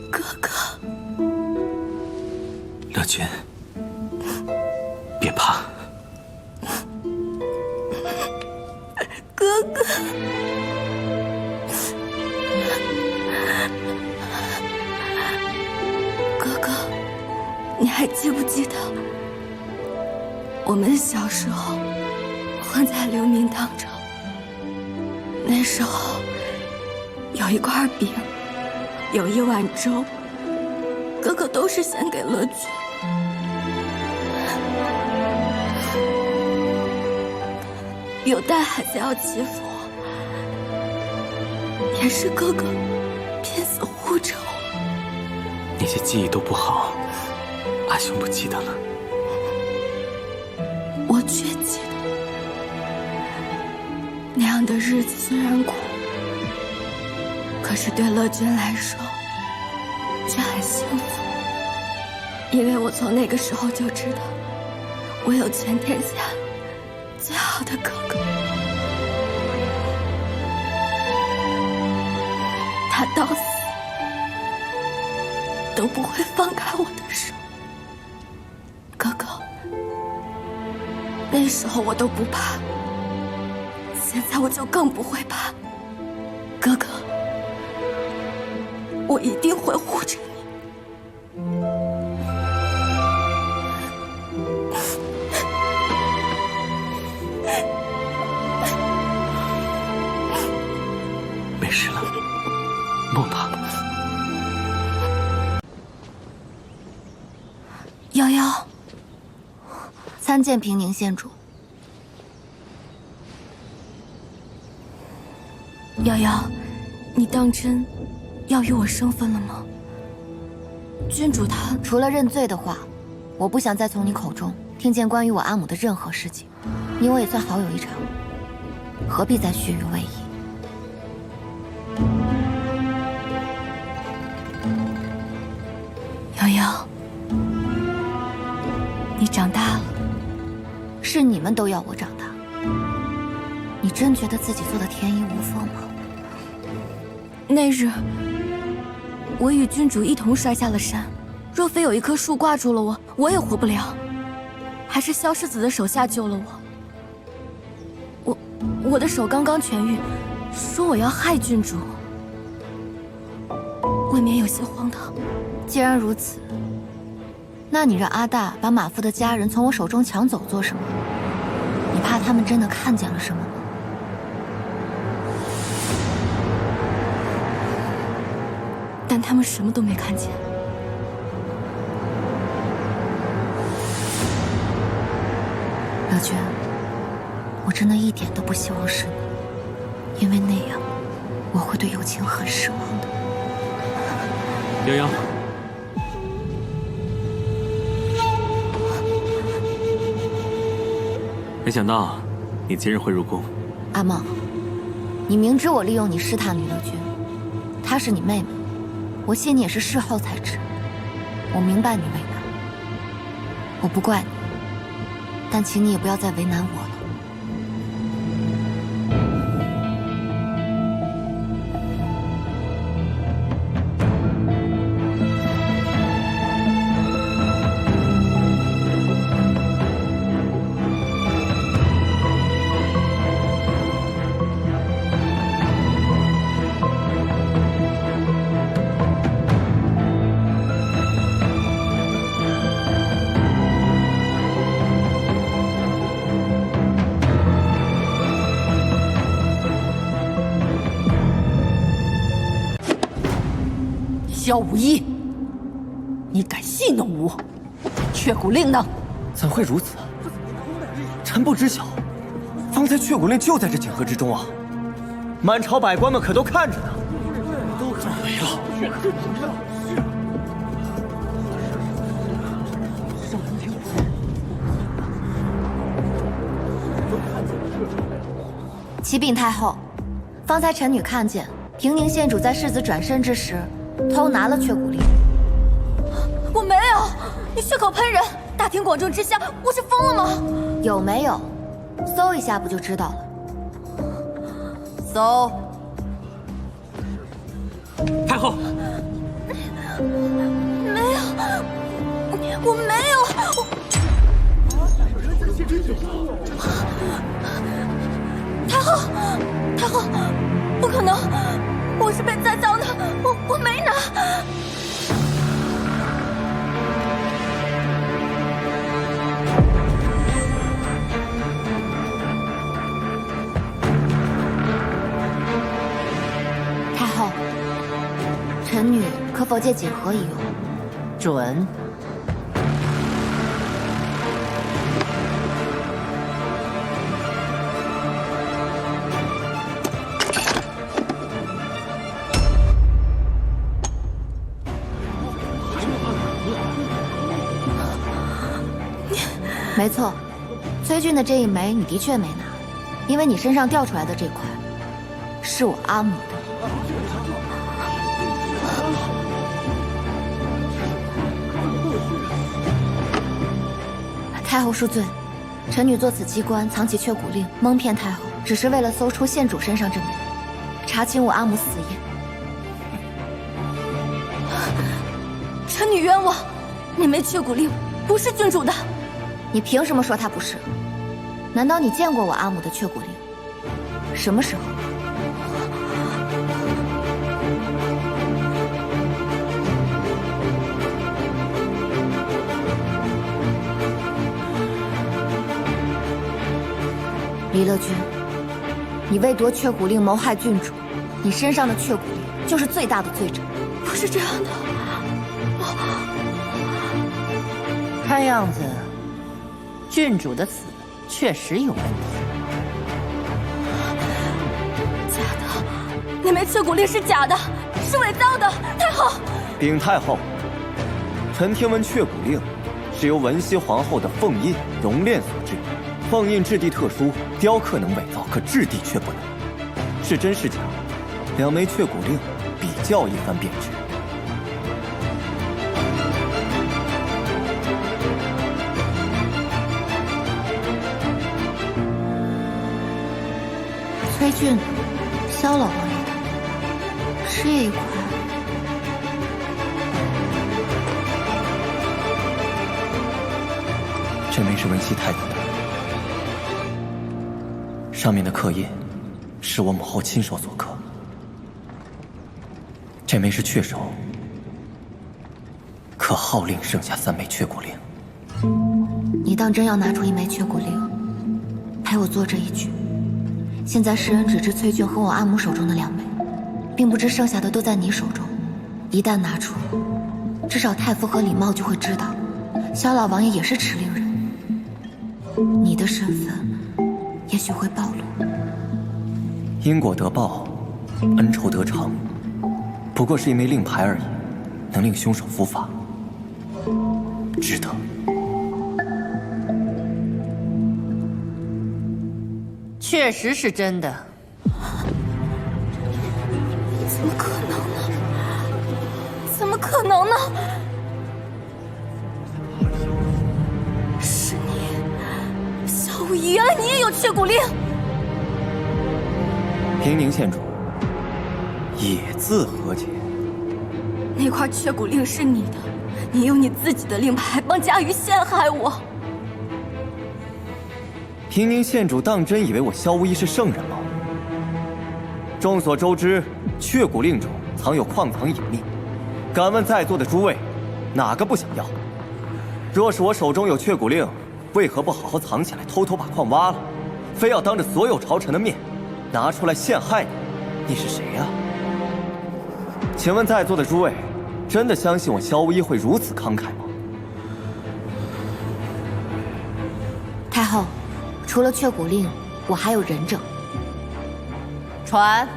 哥哥，乐君，别怕。哥哥，哥哥，你还记不记得我们小时候混在流民当中？那时候有一块饼，有一碗粥，哥哥都是献给乐君。有带孩子要欺负我，也是哥哥拼死护着我。那些记忆都不好，阿兄不记得了。我却记得，那样的日子虽然苦，可是对乐君来说却很幸福，因为我从那个时候就知道，我有全天下最好的哥哥。他到死都不会放开我的手。哥哥，那时候我都不怕，现在我就更不会怕。哥哥，我一定会护着你。没事了，莫怕。瑶瑶，参见平宁县主。瑶瑶，你当真要与我生分了吗？郡主他除了认罪的话，我不想再从你口中听见关于我阿母的任何事情。你我也算好友一场，何必再虚与委蛇？瑶瑶，你长大了。是你们都要我长大。你真觉得自己做的天衣无缝吗？那日，我与郡主一同摔下了山，若非有一棵树挂住了我，我也活不了。还是萧世子的手下救了我。我的手刚刚痊愈，说我要害郡主，未免有些荒唐。既然如此，那你让阿大把马夫的家人从我手中抢走做什么？你怕他们真的看见了什么吗？但他们什么都没看见。乐娟，我真的一点都不希望是你，因为那样我会对友情很失望的。瑶瑶，没想到你今日会入宫。阿梦，你明知我利用你试探李乐君，她是你妹妹，我信你也是事后才知。我明白你为难，我不怪你，但请你也不要再为难我了。萧无一，你敢戏弄我？却骨令呢？怎会如此？臣不知晓，方才却骨令就在这锦盒之中啊！满朝百官们可都看着呢。都看没了。启禀太后，方才臣女看见平宁县主在世子转身之时，偷拿了却骨令。我没有，你血口喷人，大庭广众之下，我是疯了吗？有没有？搜一下不就知道了。搜。太后，没有，我没有。太后，太后，不可能，我是被栽赃的，我没拿。太后，臣女可否借锦盒一用？准。没错，崔俊的这一枚你的确没拿，因为你身上掉出来的这块是我阿母的。太后恕罪，臣女做此机关藏起却骨令，蒙骗太后，只是为了搜出县主身上这枚，查清我阿母死因。臣女冤枉，那枚却骨令不是郡主的。你凭什么说她不是？难道你见过我阿母的雀骨令？什么时候？李乐君，你为夺雀骨令谋害郡主，你身上的雀骨令就是最大的罪证。不是这样的，看样子，郡主的死确实有问题。假的，那枚雀骨令是假的，是伪造的。太后，禀太后，臣听闻雀骨令是由文熙皇后的凤印熔炼所制。凤印质地特殊，雕刻能伪造，可质地却不能。是真是假，两枚雀骨令比较一番便知。崔俊的，萧老王爷的，这一块。这枚是文熙太子的。上面的刻印是我母后亲手所刻，这枚是雀首，可号令剩下3枚雀骨令。你当真要拿出1枚雀骨令，陪我做这一局？现在世人只知崔俊和我阿母手中的2枚，并不知剩下的都在你手中。一旦拿出，至少太傅和李茂就会知道，萧老王爷也是持令人，你的身份也许会暴露。因果得报，恩仇得偿，不过是1枚令牌而已，能令凶手伏法，值得。确实是真的。怎么可能呢？怎么可能呢？是你，萧无疑，原来你也有雀骨令。平宁县主，也自和解。那块雀骨令是你的，你用你自己的令牌帮佳瑜陷害我。平宁县主当真以为我萧无疑是圣人吗？众所周知，雀骨令中藏有矿藏隐秘，敢问在座的诸位，哪个不想要？若是我手中有雀骨令，为何不好好藏起来，偷偷把矿挖了，非要当着所有朝臣的面拿出来陷害你？你是谁呀？请问在座的诸位，真的相信我萧无疑会如此慷慨吗？太后，除了雀骨令，我还有人证。传。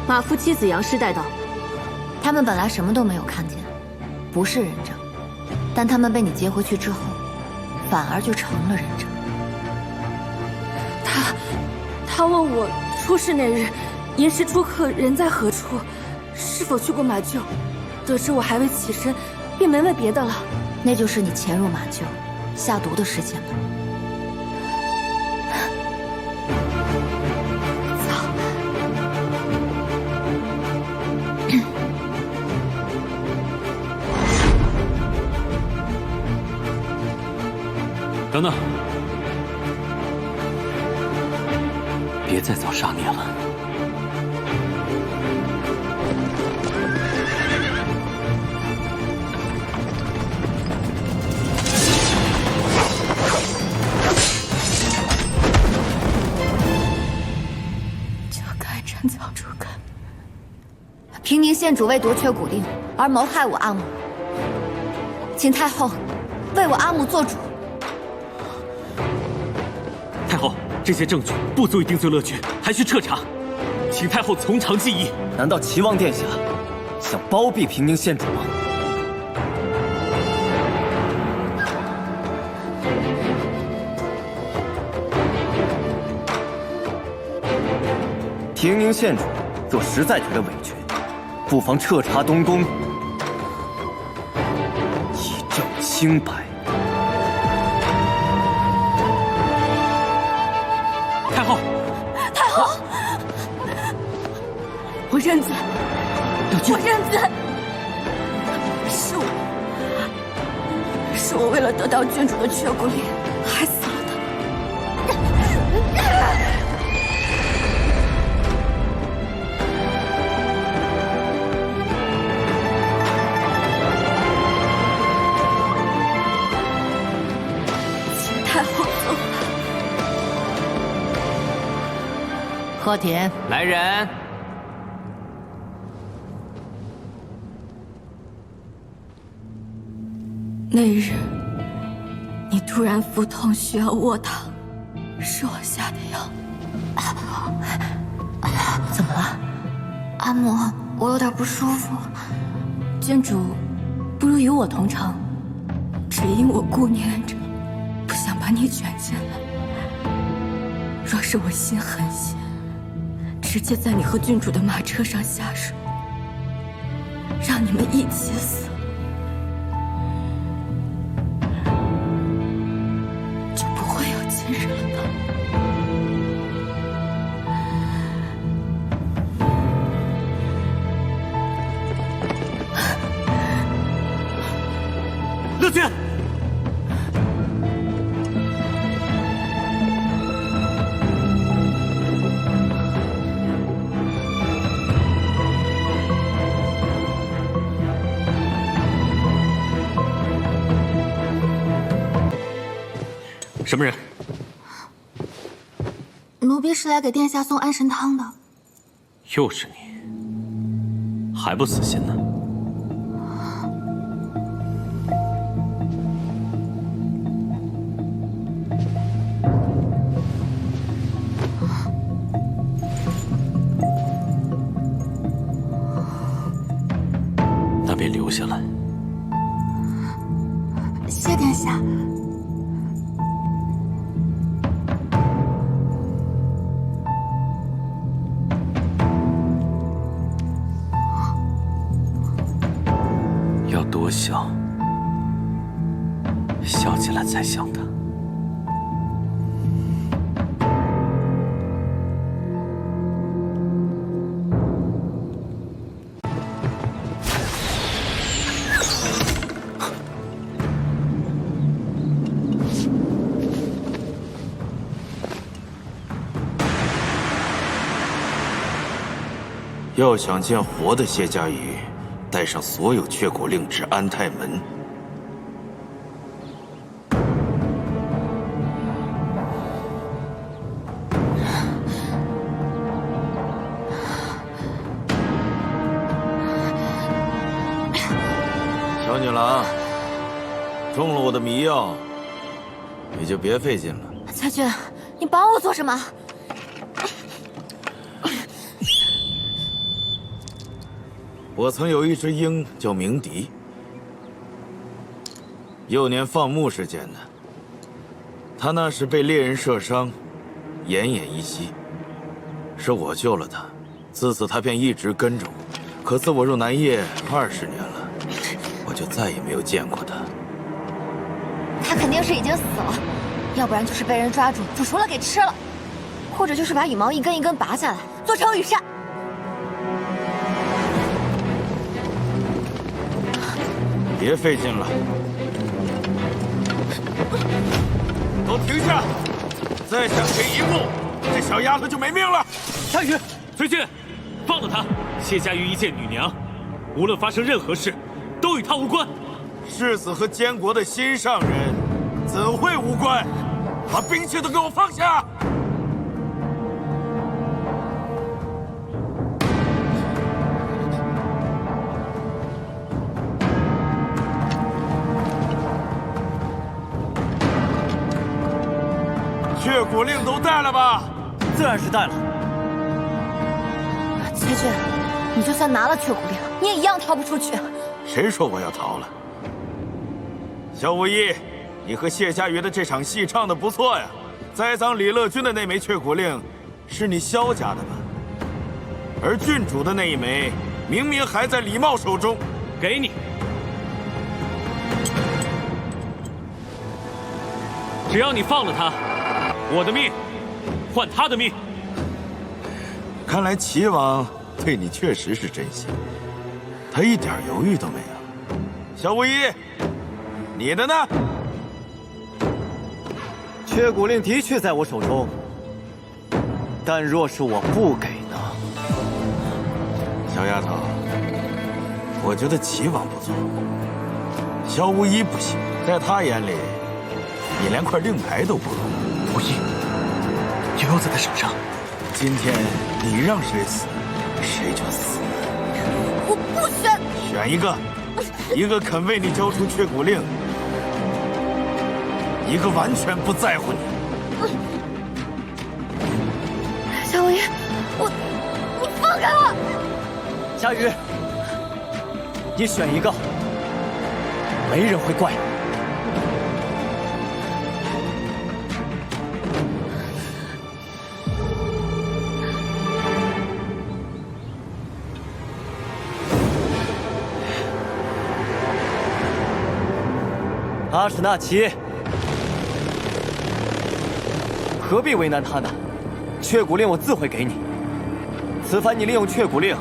马夫妻子杨氏带到。他们本来什么都没有看见，不是人证，但他们被你接回去之后，反而就成了人证。他问我出事那日，寅时出客人在何处，是否去过马厩，得知我还未起身，便没问别的了。那就是你潜入马厩下毒的时间吧。等等，别再造杀孽了。就该趁早除根。平宁县主为夺雀骨令而谋害我阿母，请太后为我阿母做主。太后，这些证据不足以定罪乐君，还需彻查，请太后从长计议。难道齐王殿下想包庇平宁县主吗？平宁县主若实在觉得委屈，不妨彻查东宫，以证清白。太后，太后，我认字，我认字。是我为了得到郡主的却骨令，害死了他。请太后责罚。和田，来人！那日，你突然腹痛需要卧躺，是我下的药。怎么了？阿嬷，我有点不舒服。郡主，不如与我同城，只因我顾念着，不想把你卷进来。若是我心狠些，直接在你和郡主的马车上下水，让你们一起死。就不会有今日了吧？乐君，什么人？奴婢是来给殿下送安神汤的。又是你，还不死心呢？那便留下来。谢殿下。要多笑，笑起来才像他。要想见活的谢家瑜，带上所有却骨令至安泰门。小女郎，中了我的迷药，你就别费劲了。裁决，你绑我做什么？我曾有一只鹰叫鸣笛，幼年放牧时捡的。它那时被猎人射伤，奄奄一息，是我救了它。自此它便一直跟着我。可自我入南叶20年了，我就再也没有见过它。他肯定是已经死了，要不然就是被人抓住煮熟了给吃了，或者就是把羽毛一根一根拔下来做成羽扇。别费劲了，都停下！再想前一步，这小丫头就没命了。太宇，随军，放了她。谢家瑜一介女娘，无论发生任何事，都与她无关。世子和监国的心上人，怎会无关？把兵器都给我放下！却骨令都带了吧？自然是带了。裁决，你就算拿了却骨令，你也一样逃不出去。谁说我要逃了？萧无义，你和谢家瑜的这场戏唱得不错呀。栽赃李乐君的那枚却骨令，是你萧家的吧？而郡主的那一枚，明明还在李茂手中。给你。只要你放了他，我的命换他的命。看来齐王对你确实是真心，他一点犹豫都没有。小巫医，你的呢？却骨令的确在我手中，但若是我不给呢？小丫头，我觉得齐王不错，萧无一不行，在他眼里，你连块令牌都不如。无一，悠悠在他手上。今天你让谁死，谁就死。我不选。选一个，一个肯为你交出却骨令，一个完全不在乎你。夏无一，你放开我！夏雨，你选一个，没人会怪你。阿史那奇，何必为难他呢？却骨令我自会给你。此番你利用却骨令，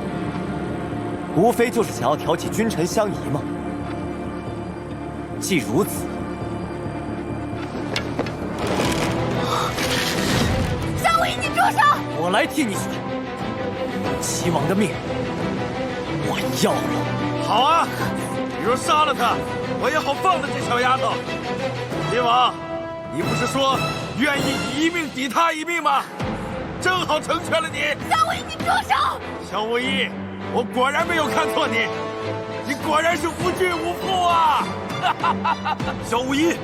无非就是想要挑起君臣相疑吗？既如此，夏无一，你住手！我来替你选。齐王的命，我要了。好啊，你若杀了他，我也好放了这小丫头。齐王，你不是说愿意以一命抵他一命吗？正好成全了你。夏无一，你住手！小无一，我果然没有看错你，你果然是无君无父啊！小无一，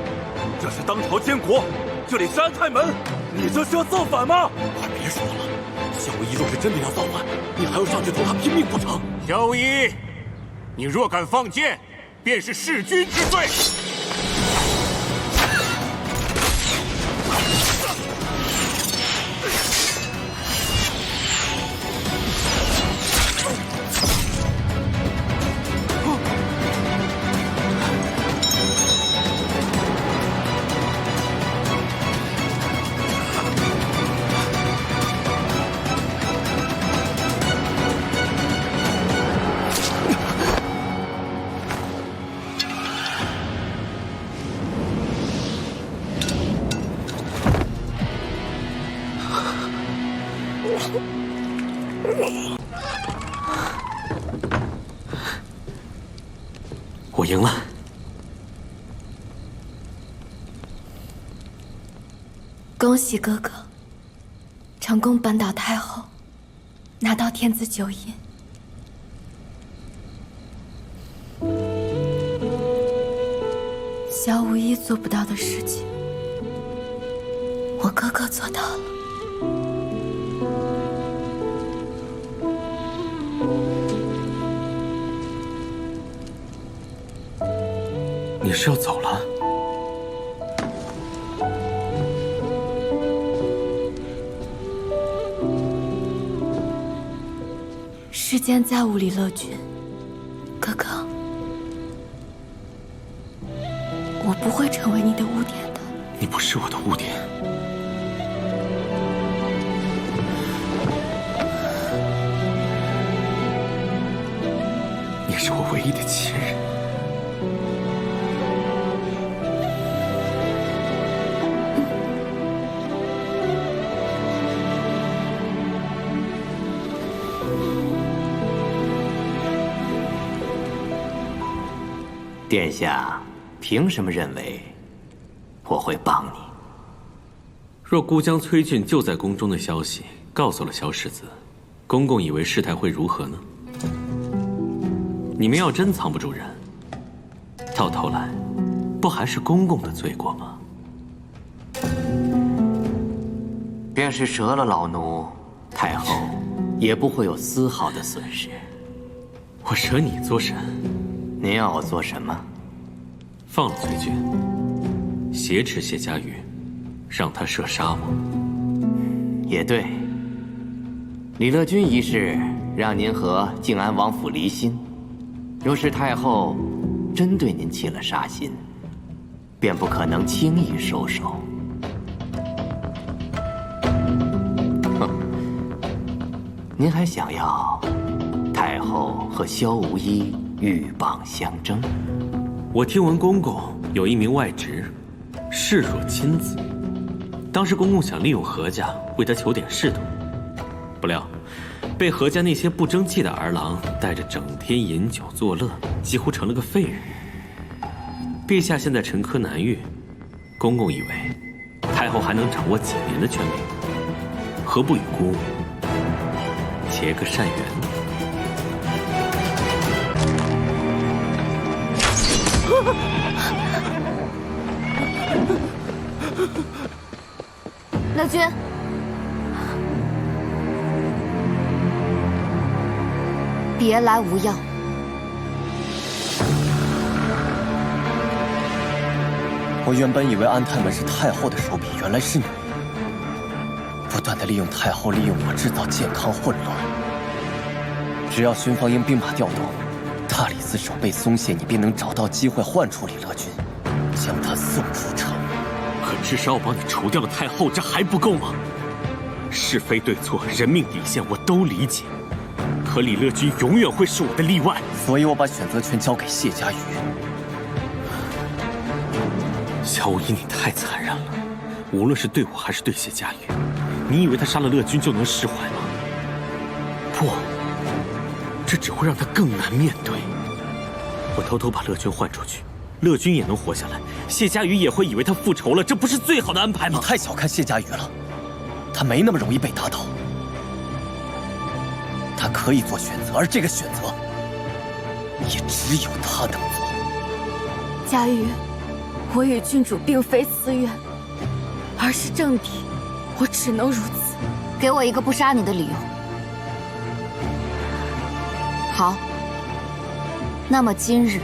这是当朝监国，这里是安泰门，你这是要造反吗？快别说了，小无一若是真的要造反，你还要上去同他拼命不成？小无一，你若敢放箭，便是弑君之罪。我赢了。恭喜哥哥，成功扳倒太后，拿到天子酒印。萧无一做不到的事情，我哥哥做到了。你是要走了？世间再无李乐君，哥哥，我不会成为你的污点的。你不是我的污点。你是我唯一的亲人。殿下凭什么认为我会帮你？若孤江崔俊就在宫中的消息告诉了萧世子，公公以为事态会如何呢？你们要真藏不住人，到头来不还是公公的罪过吗？便是折了老奴，太后也不会有丝毫的损失。我惹你做甚？您要我做什么？放了崔俊，挟持谢家瑜，让他射杀我。也对。李乐君一事让您和靖安王府离心，若是太后真对您起了杀心，便不可能轻易收手。哼，您还想要太后和萧无一鹬蚌相争？我听闻公公有一名外侄，视若亲子。当时公公想利用何家为他求点仕途，不料被何家那些不争气的儿郎带着整天饮酒作乐，几乎成了个废人。陛下现在沉疴难愈，公公以为太后还能掌握几年的权柄，何不与姑结个善缘？乐君，别来无恙。我原本以为安泰门是太后的手笔，原来是你，不断的利用太后，利用我制造健康混乱。只要巡防营兵马调动，大理寺守备松懈，你便能找到机会唤出李乐君，将他送出城。可至少我帮你除掉了太后，这还不够吗？是非对错、人命底线我都理解，可李乐君永远会是我的例外，所以我把选择权交给谢家瑜。萧无一，你太残忍了，无论是对我还是对谢家瑜，你以为他杀了乐君就能释怀吗？不，这只会让他更难面对。我偷偷把乐君换出去，乐君也能活下来，谢家瑜也会以为他复仇了，这不是最好的安排吗？你太小看谢家瑜了，他没那么容易被打倒。他可以做选择，而这个选择也只有他能做。家瑜，我与郡主并非私怨，而是政敌，我只能如此。给我一个不杀你的理由。好，那么今日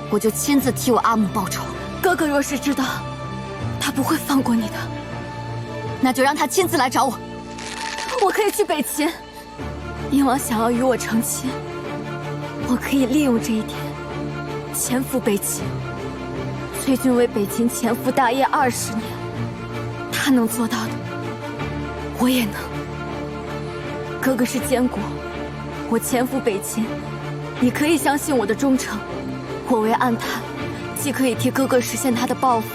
我就亲自替我阿母报仇。哥哥若是知道，他不会放过你的。那就让他亲自来找我。我可以去北秦，燕王想要与我成亲，我可以利用这一点潜伏北秦。崔君为北秦潜伏大业20年，他能做到的，我也能。哥哥是监国，我潜伏北秦，你可以相信我的忠诚。我为暗探，既可以替哥哥实现他的抱负，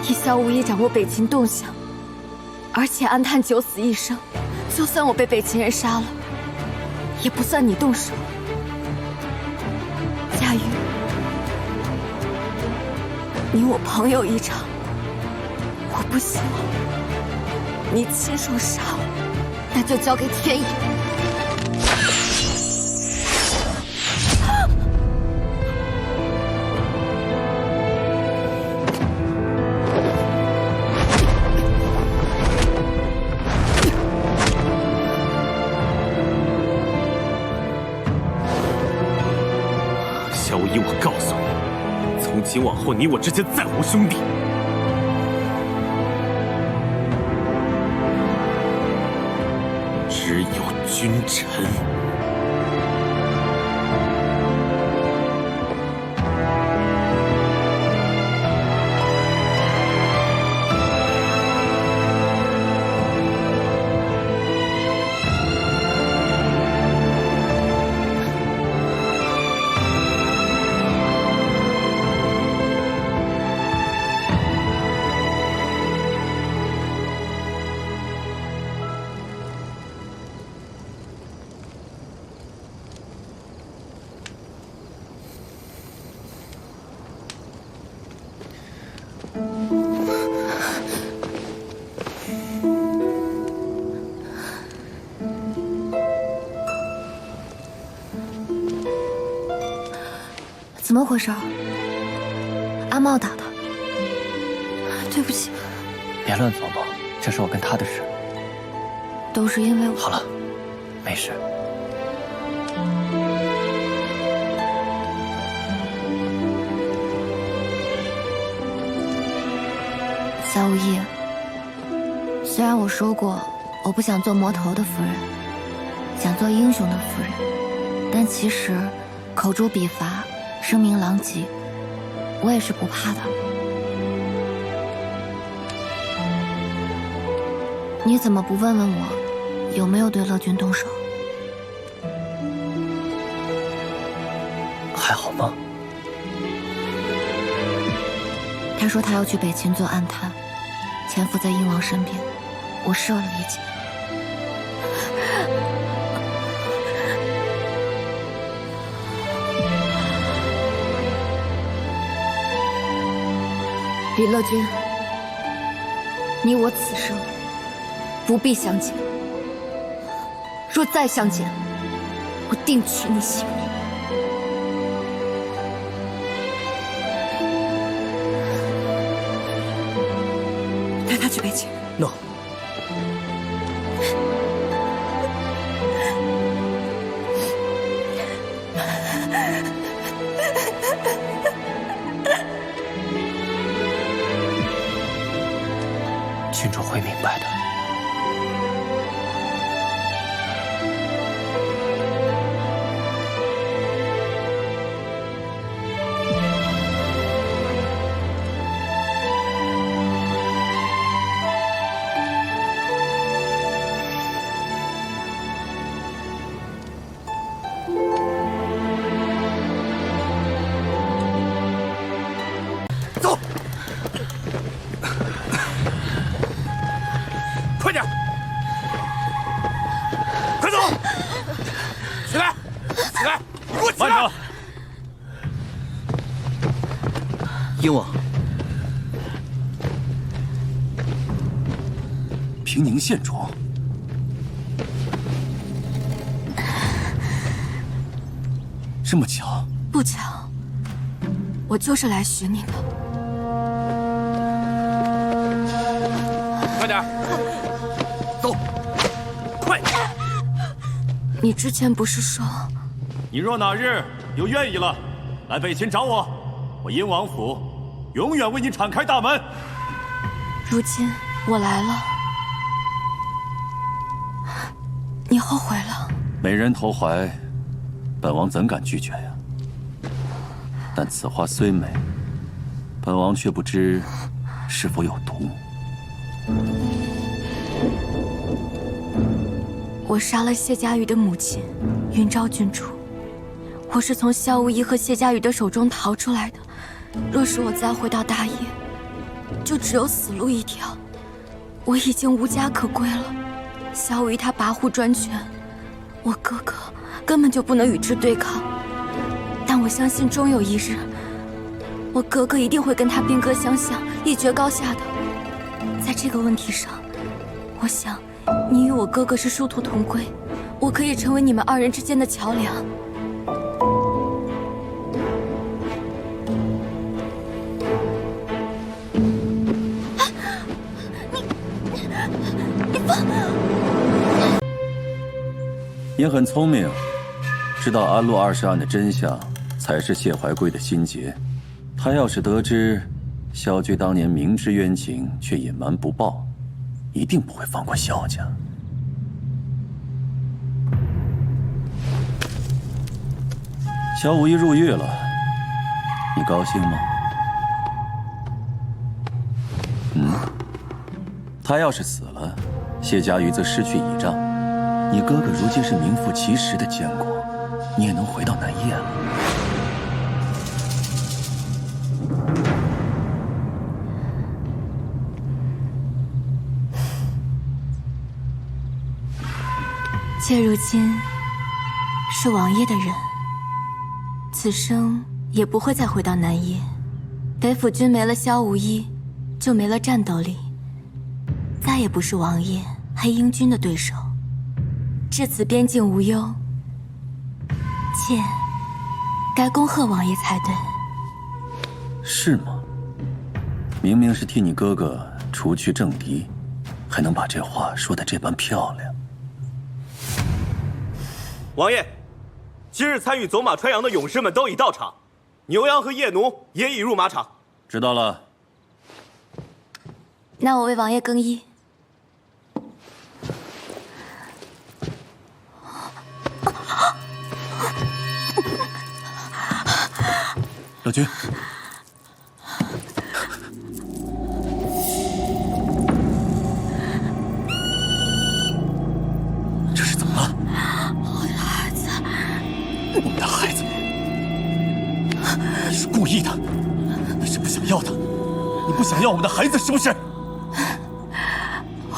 以萧无一掌握北秦动向，而且暗探九死一生，就算我被北秦人杀了，也不算你动手。佳瑜，你我朋友一场，我不希望你亲手杀我，那就交给天意。萧无一，我告诉你，从今往后你我之间再无兄弟。只有君臣。怎么回事？阿茂打的。对不起。别乱琢磨，这是我跟他的事。都是因为我。好了，没事。萧无一，虽然我说过我不想做魔头的夫人，想做英雄的夫人，但其实口诛笔伐，声名狼藉，我也是不怕的。你怎么不问问我有没有对乐君动手？还好吗？他说他要去北秦做暗探，潜伏在鹰王身边，我是有理解。李乐君，你我此生不必相见，若再相见，我定取你性命。带他去北京。No。郡主会明白的。走，快点，快走！起来，起来，给我起来！慢着！鹰王，平宁县主，这么巧？不巧，我就是来寻你的。快点，走，快！你之前不是说，你若哪日有愿意了，来北秦找我，我殷王府永远为你敞开大门。如今我来了，你后悔了？美人投怀，本王怎敢拒绝呀？但此花虽美，本王却不知是否有毒。我杀了谢家瑜的母亲云昭郡主，我是从萧无疑和谢家瑜的手中逃出来的。若是我再回到大业，就只有死路一条。我已经无家可归了。萧无疑他跋扈专权，我哥哥根本就不能与之对抗。但我相信终有一日，我哥哥一定会跟他兵戈相向，一决高下的。在这个问题上，我想你与我哥哥是殊途同归，我可以成为你们二人之间的桥梁。你放！您很聪明，知道安禄20案的真相才是谢怀贵的心结。他要是得知萧居当年明知冤情却隐瞒不报，一定不会放过萧家。萧无疑入狱了，你高兴吗？他要是死了，谢家瑜则失去倚仗。你哥哥如今是名副其实的监国，你也能回到南叶了。妾如今是王爷的人，此生也不会再回到南叶。北府军没了萧无疑，就没了战斗力，再也不是王爷黑鹰军的对手。至此边境无忧，妾该恭贺王爷才对。是吗？明明是替你哥哥除去政敌，还能把这话说得这般漂亮。王爷，今日参与走马穿杨的勇士们都已到场，牛羊和夜奴也已入马场。知道了。那我为王爷更衣。乐君，这是怎么了？我的孩子，我们的孩子，你是故意的，你是不想要他。你不想要我们的孩子是不是？我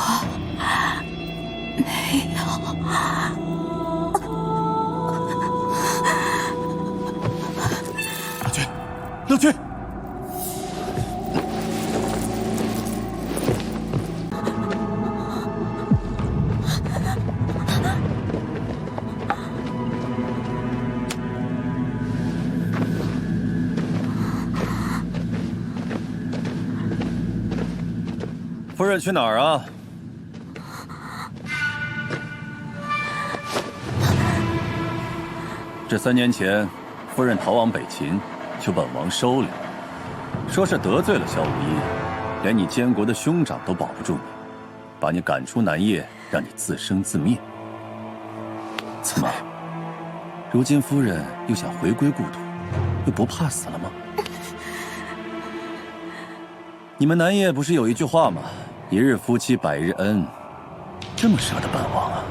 没有。乐君，乐君。夫人去哪儿啊？这3年前，夫人逃往北秦，求本王收留，说是得罪了萧无一，连你监国的兄长都保不住你，把你赶出南叶，让你自生自灭。怎么，如今夫人又想回归故土，又不怕死了吗？你们南叶不是有一句话吗？一日夫妻百日恩，这么舍得本王啊？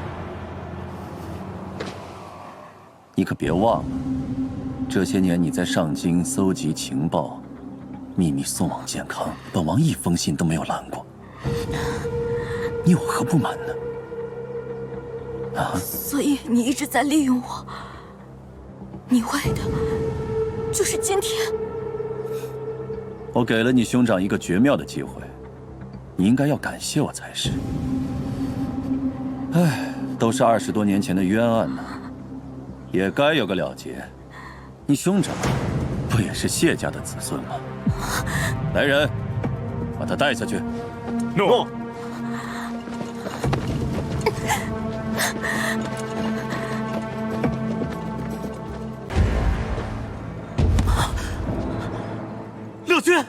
你可别忘了，这些年你在上京搜集情报，秘密送往健康，本王一封信都没有拦过。你有何不满呢？啊？所以你一直在利用我，你为的就是今天。我给了你兄长一个绝妙的机会，你应该要感谢我才是。唉，都是20多年前的冤案呢，也该有个了结。你兄长不也是谢家的子孙吗？来人，把他带下去。诺。乐君，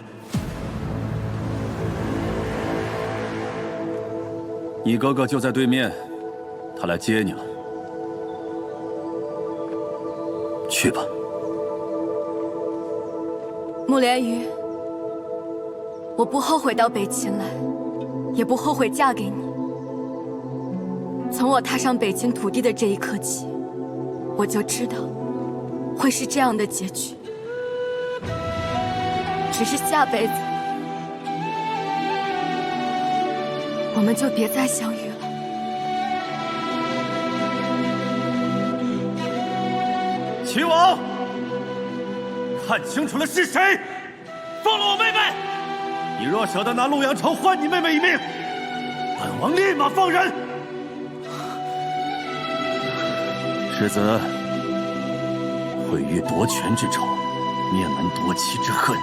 你哥哥就在对面，他来接你了。去吧。穆莲羽，我不后悔到北秦来，也不后悔嫁给你。从我踏上北秦土地的这一刻起，我就知道会是这样的结局。只是下辈子，我们就别再相遇了。秦王，看清楚了是谁，放了我妹妹！你若舍得拿陆阳城换你妹妹一命，本王立马放人。世子，毁誉夺权之仇，灭门夺妻之恨，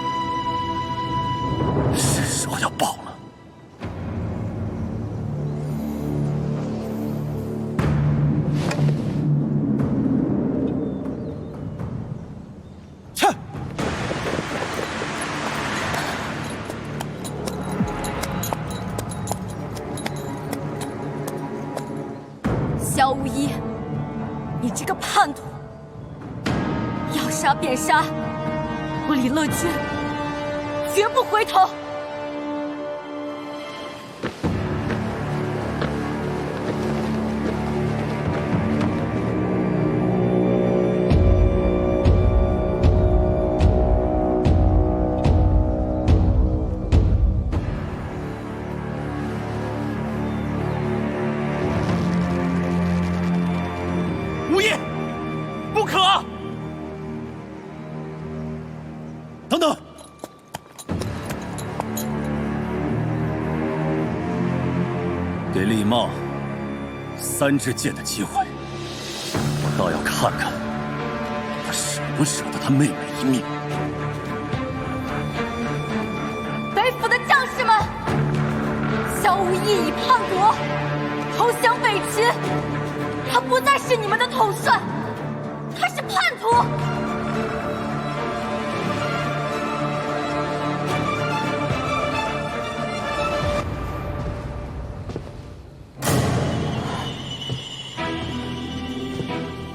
是时候要报了。切！萧无一，你这个叛徒！要杀便杀，我李乐君绝不回头。无义，不可！等等，给李茂3支箭的机会，我倒要看看他舍不舍得他妹妹一命。北府的将士们，萧无义已叛国，投降北秦，他不再是你们的统帅，他是叛徒。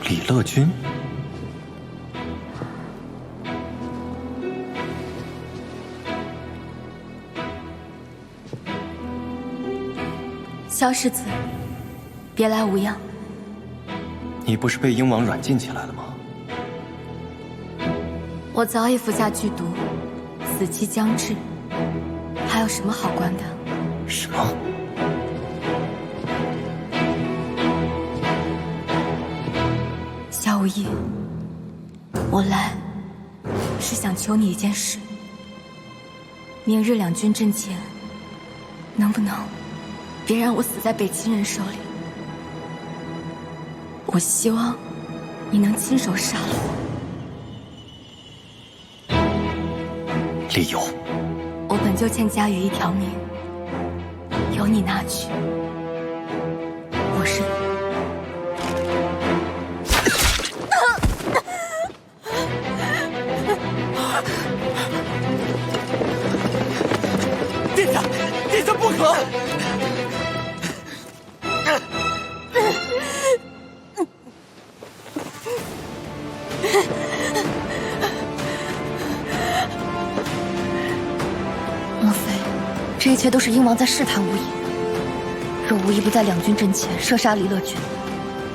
李乐君，萧世子，别来无恙。你不是被鹰王软禁起来了吗？我早已服下剧毒，死期将至，还有什么好关的？什么？萧无义，我来是想求你一件事。明日两军阵前，能不能别让我死在北秦人手里？我希望你能亲手杀了我。理由？我本就欠佳宇一条命，由你拿去。我是。殿下，殿下不可！莫非这一切都是鹰王在试探无义？若无义不在两军阵前射杀李乐军，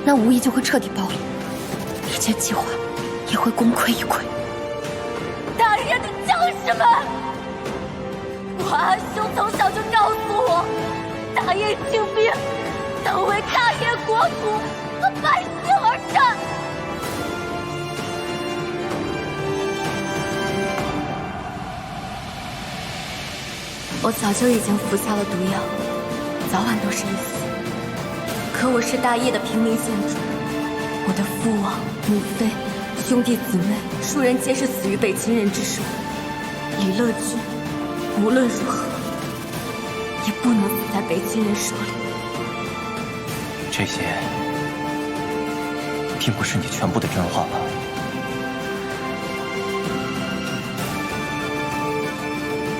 那无义就会彻底暴露，一切计划也会功亏一篑。大人的将士们，我阿兄从小就告诉我，大业清兵当为大业国土和百姓而战。我早就已经服下了毒药，早晚都是一死。可我是大业的平民县主，我的父王、母妃、兄弟姊妹数人皆是死于北秦人之手。李乐军无论如何也不能死在北秦人手里。这些并不是你全部的真话吧？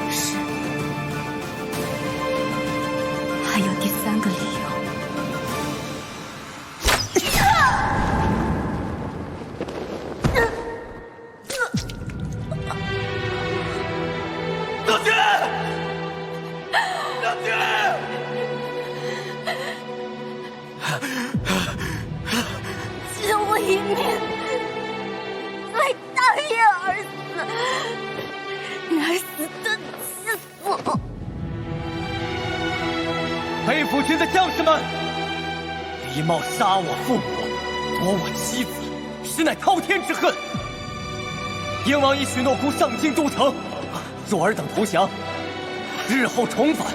是，还有第三个理由。乐军，乐军！救我一命，为大业而死，乃死的其所。北府军的将士们，李茂杀我父母，夺我妻子，实乃滔天之恨。燕王已许诺孤上京都城，若尔等投降，日后重返，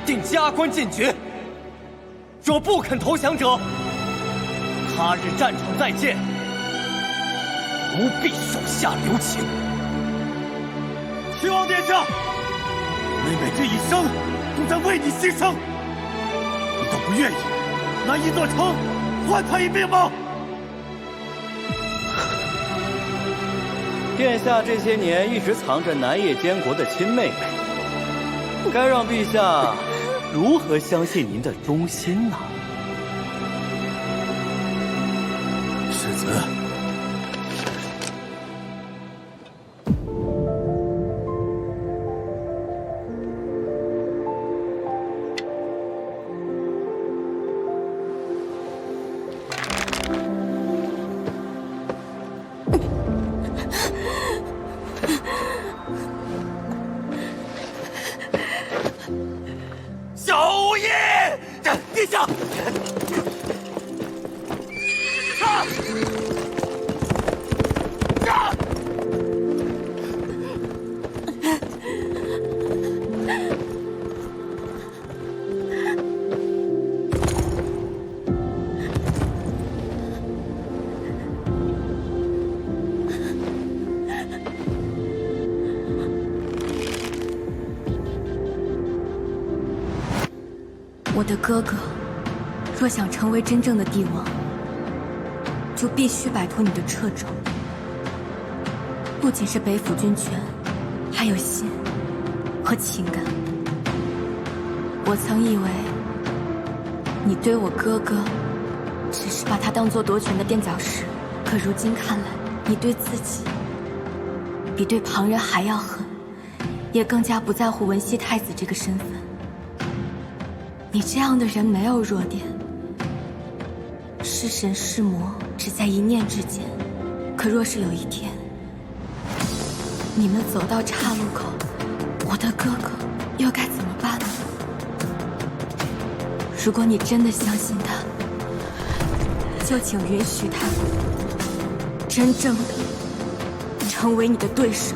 定加官进爵。若不肯投降者，他日战场再见，不必手下留情。秦王殿下，妹妹这一生都在为你牺牲，你都不愿意拿一座城换她一命吗？殿下这些年一直藏着南野监国的亲妹妹，该让陛下如何相信您的忠心呢？世子，小无义，殿下，我的哥哥，若想成为真正的帝王，就必须摆脱你的掣肘。不仅是北府军权，还有心和情感。我曾以为你对我哥哥只是把他当作夺权的垫脚石，可如今看来，你对自己比对旁人还要狠，也更加不在乎文熙太子这个身份。你这样的人没有弱点，是神是魔只在一念之间。可若是有一天，你们走到岔路口，我的哥哥又该怎么办呢？如果你真的相信他，就请允许他真正的成为你的对手。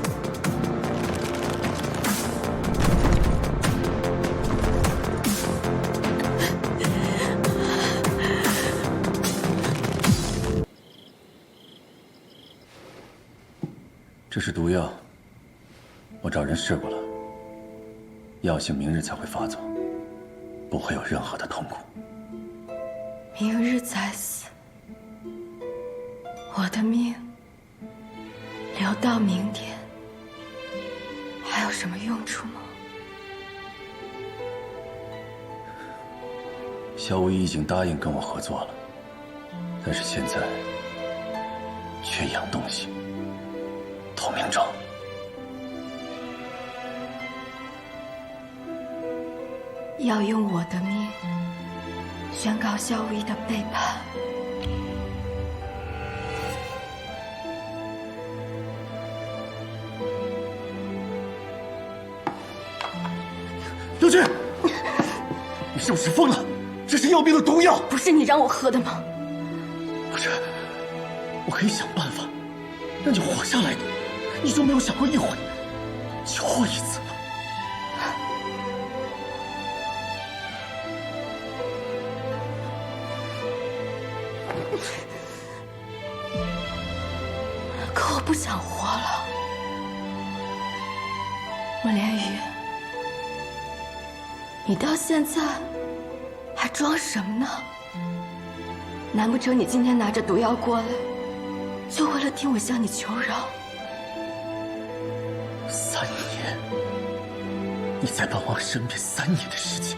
这是毒药，我找人试过了，药性明日才会发作，不会有任何的痛苦。明日再死，我的命留到明天，还有什么用处吗？萧无一已经答应跟我合作了，但是现在缺一样东西。投名状。要用我的命宣告萧无一的背叛。刘军，你是不是疯了？这是要命的毒药！不是你让我喝的吗？不是，我可以想办法让你活下来的。你就没有想过一回救我一次吗？可我不想活了，莫连雨，你到现在还装什么呢？难不成你今天拿着毒药过来，就为了听我向你求饶？3年，你在本王身边3年的时间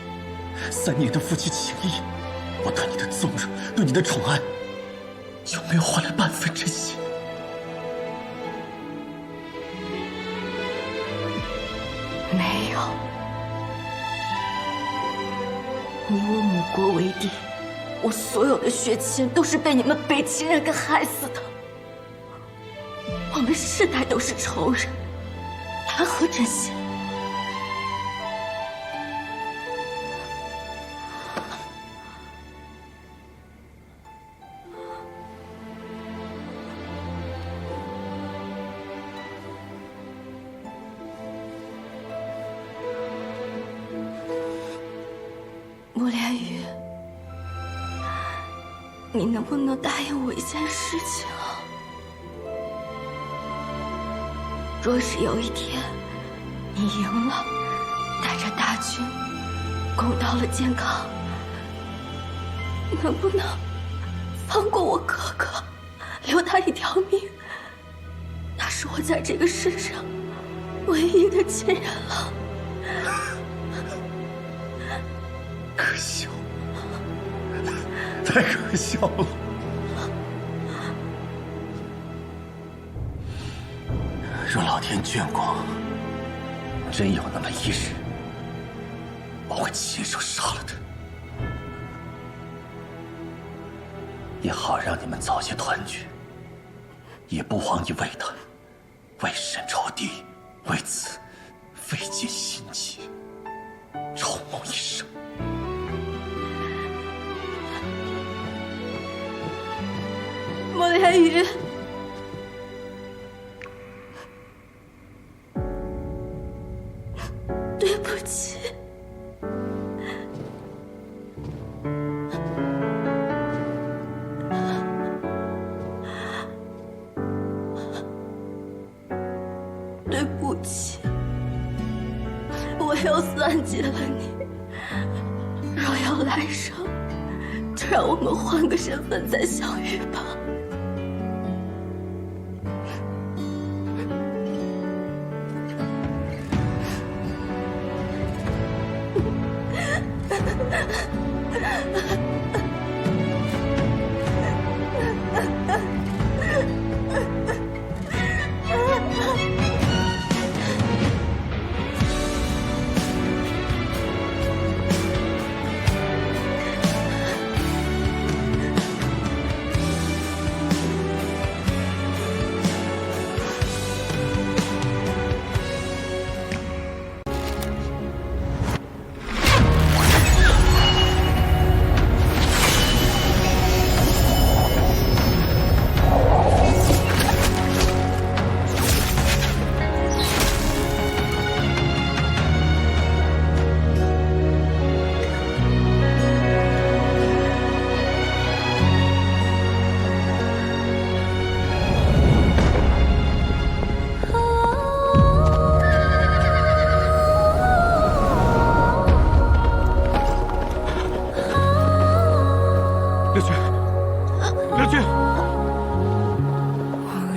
，3年的夫妻情谊，我对你的纵容，对你的宠爱，就没有换来半分真心。没有，你我母国为敌，我所有的血亲都是被你们北齐人给害死的，我们世代都是仇人。谈何真心？莫连雨，你能不能答应我一件事情啊？若是有一天你赢了，带着大军攻到了健康，能不能放过我哥哥，留他一条命？他是我在这个世上唯一的亲人了。可笑，太可笑了！若老天眷顾，真有那么一日，我会亲手杀了他，也好让你们早些团聚，也不枉你为他为神仇敌，为此费尽心机，筹谋一生。莫连雨，对不起。对不起，我又算计了你。若有来生，就让我们换个身份再相遇吧。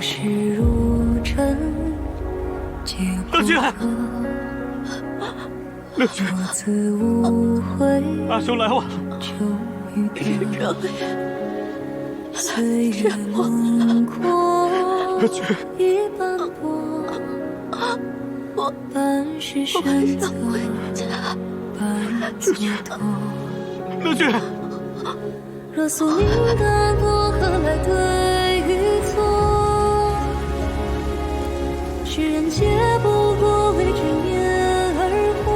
乐君，乐君，阿兄来晚了。乐君，我想回家。乐君，若宿命干过，何来对与错？世人皆不过为执念而活，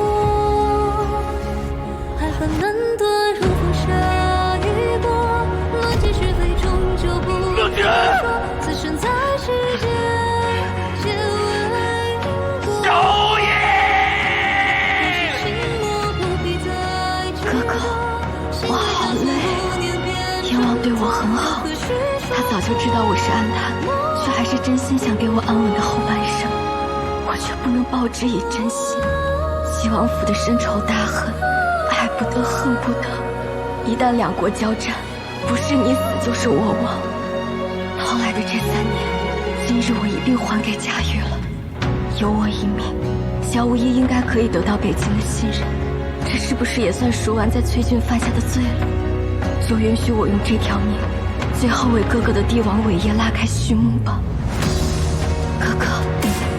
爱恨难断，如风沙雨过，论尽是非，终究不能说。此生在世间，皆为因果。少爷，哥哥，我好累。燕王对我很好，他早就知道我是安踏，却还是真心想给我安稳的后半生，我却不能报之以真心。齐王府的深仇大恨，爱不得，恨不得，一旦两国交战，不是你死就是我亡。逃来的这3年，今日我一并还给佳玉了。有我一命，萧无一应该可以得到北京的信任。这是不是也算赎完在崔俊犯下的罪了？就允许我用这条命，最后为哥哥的帝王伟业拉开序幕吧。哥哥，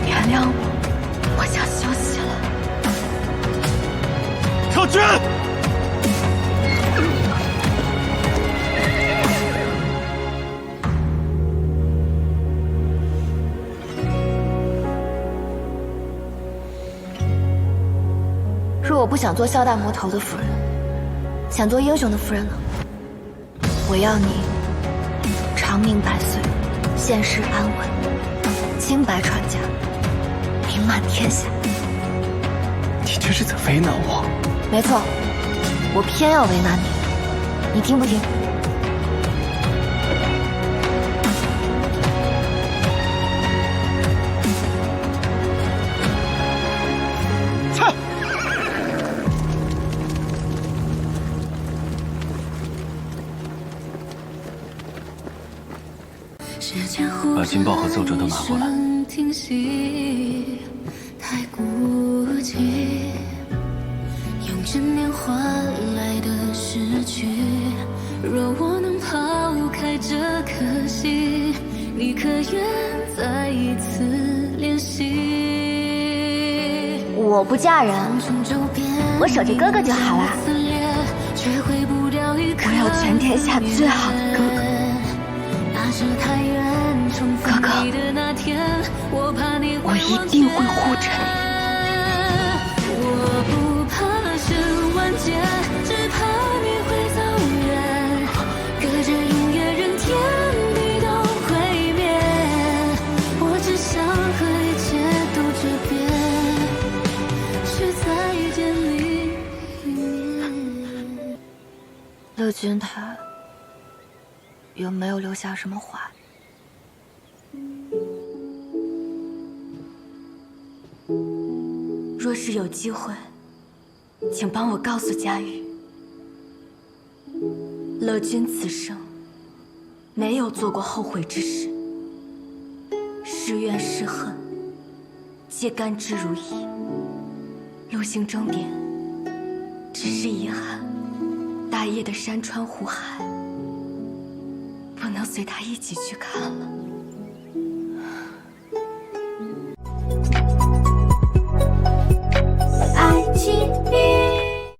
原谅我，我想休息了。撤军！若我不想做萧大魔头的夫人，想做英雄的夫人呢？我要你长命百岁，现世安稳，清白传家，名满天下。你这是在为难我？没错，我偏要为难你，你听不听？把金报和奏折都拿过来。太孤寂，用10年换来的失去。若我能抛开这可惜，你可愿再一次联系？我不嫁人，我守着哥哥就好了。我要全天下最好的哥哥。哥哥，我一定会护着你。我不怕身万劫，只怕你会走远。隔着云也任天地都毁灭，我只想和一切都诀别，却再见你一面。乐君他有没有留下什么话？若是有机会，请帮我告诉佳玉，乐君此生没有做过后悔之事，是怨是恨，皆甘之如饴。陆行争典，只是遗憾，大业的山川湖海，不能随他一起去看了。爱情。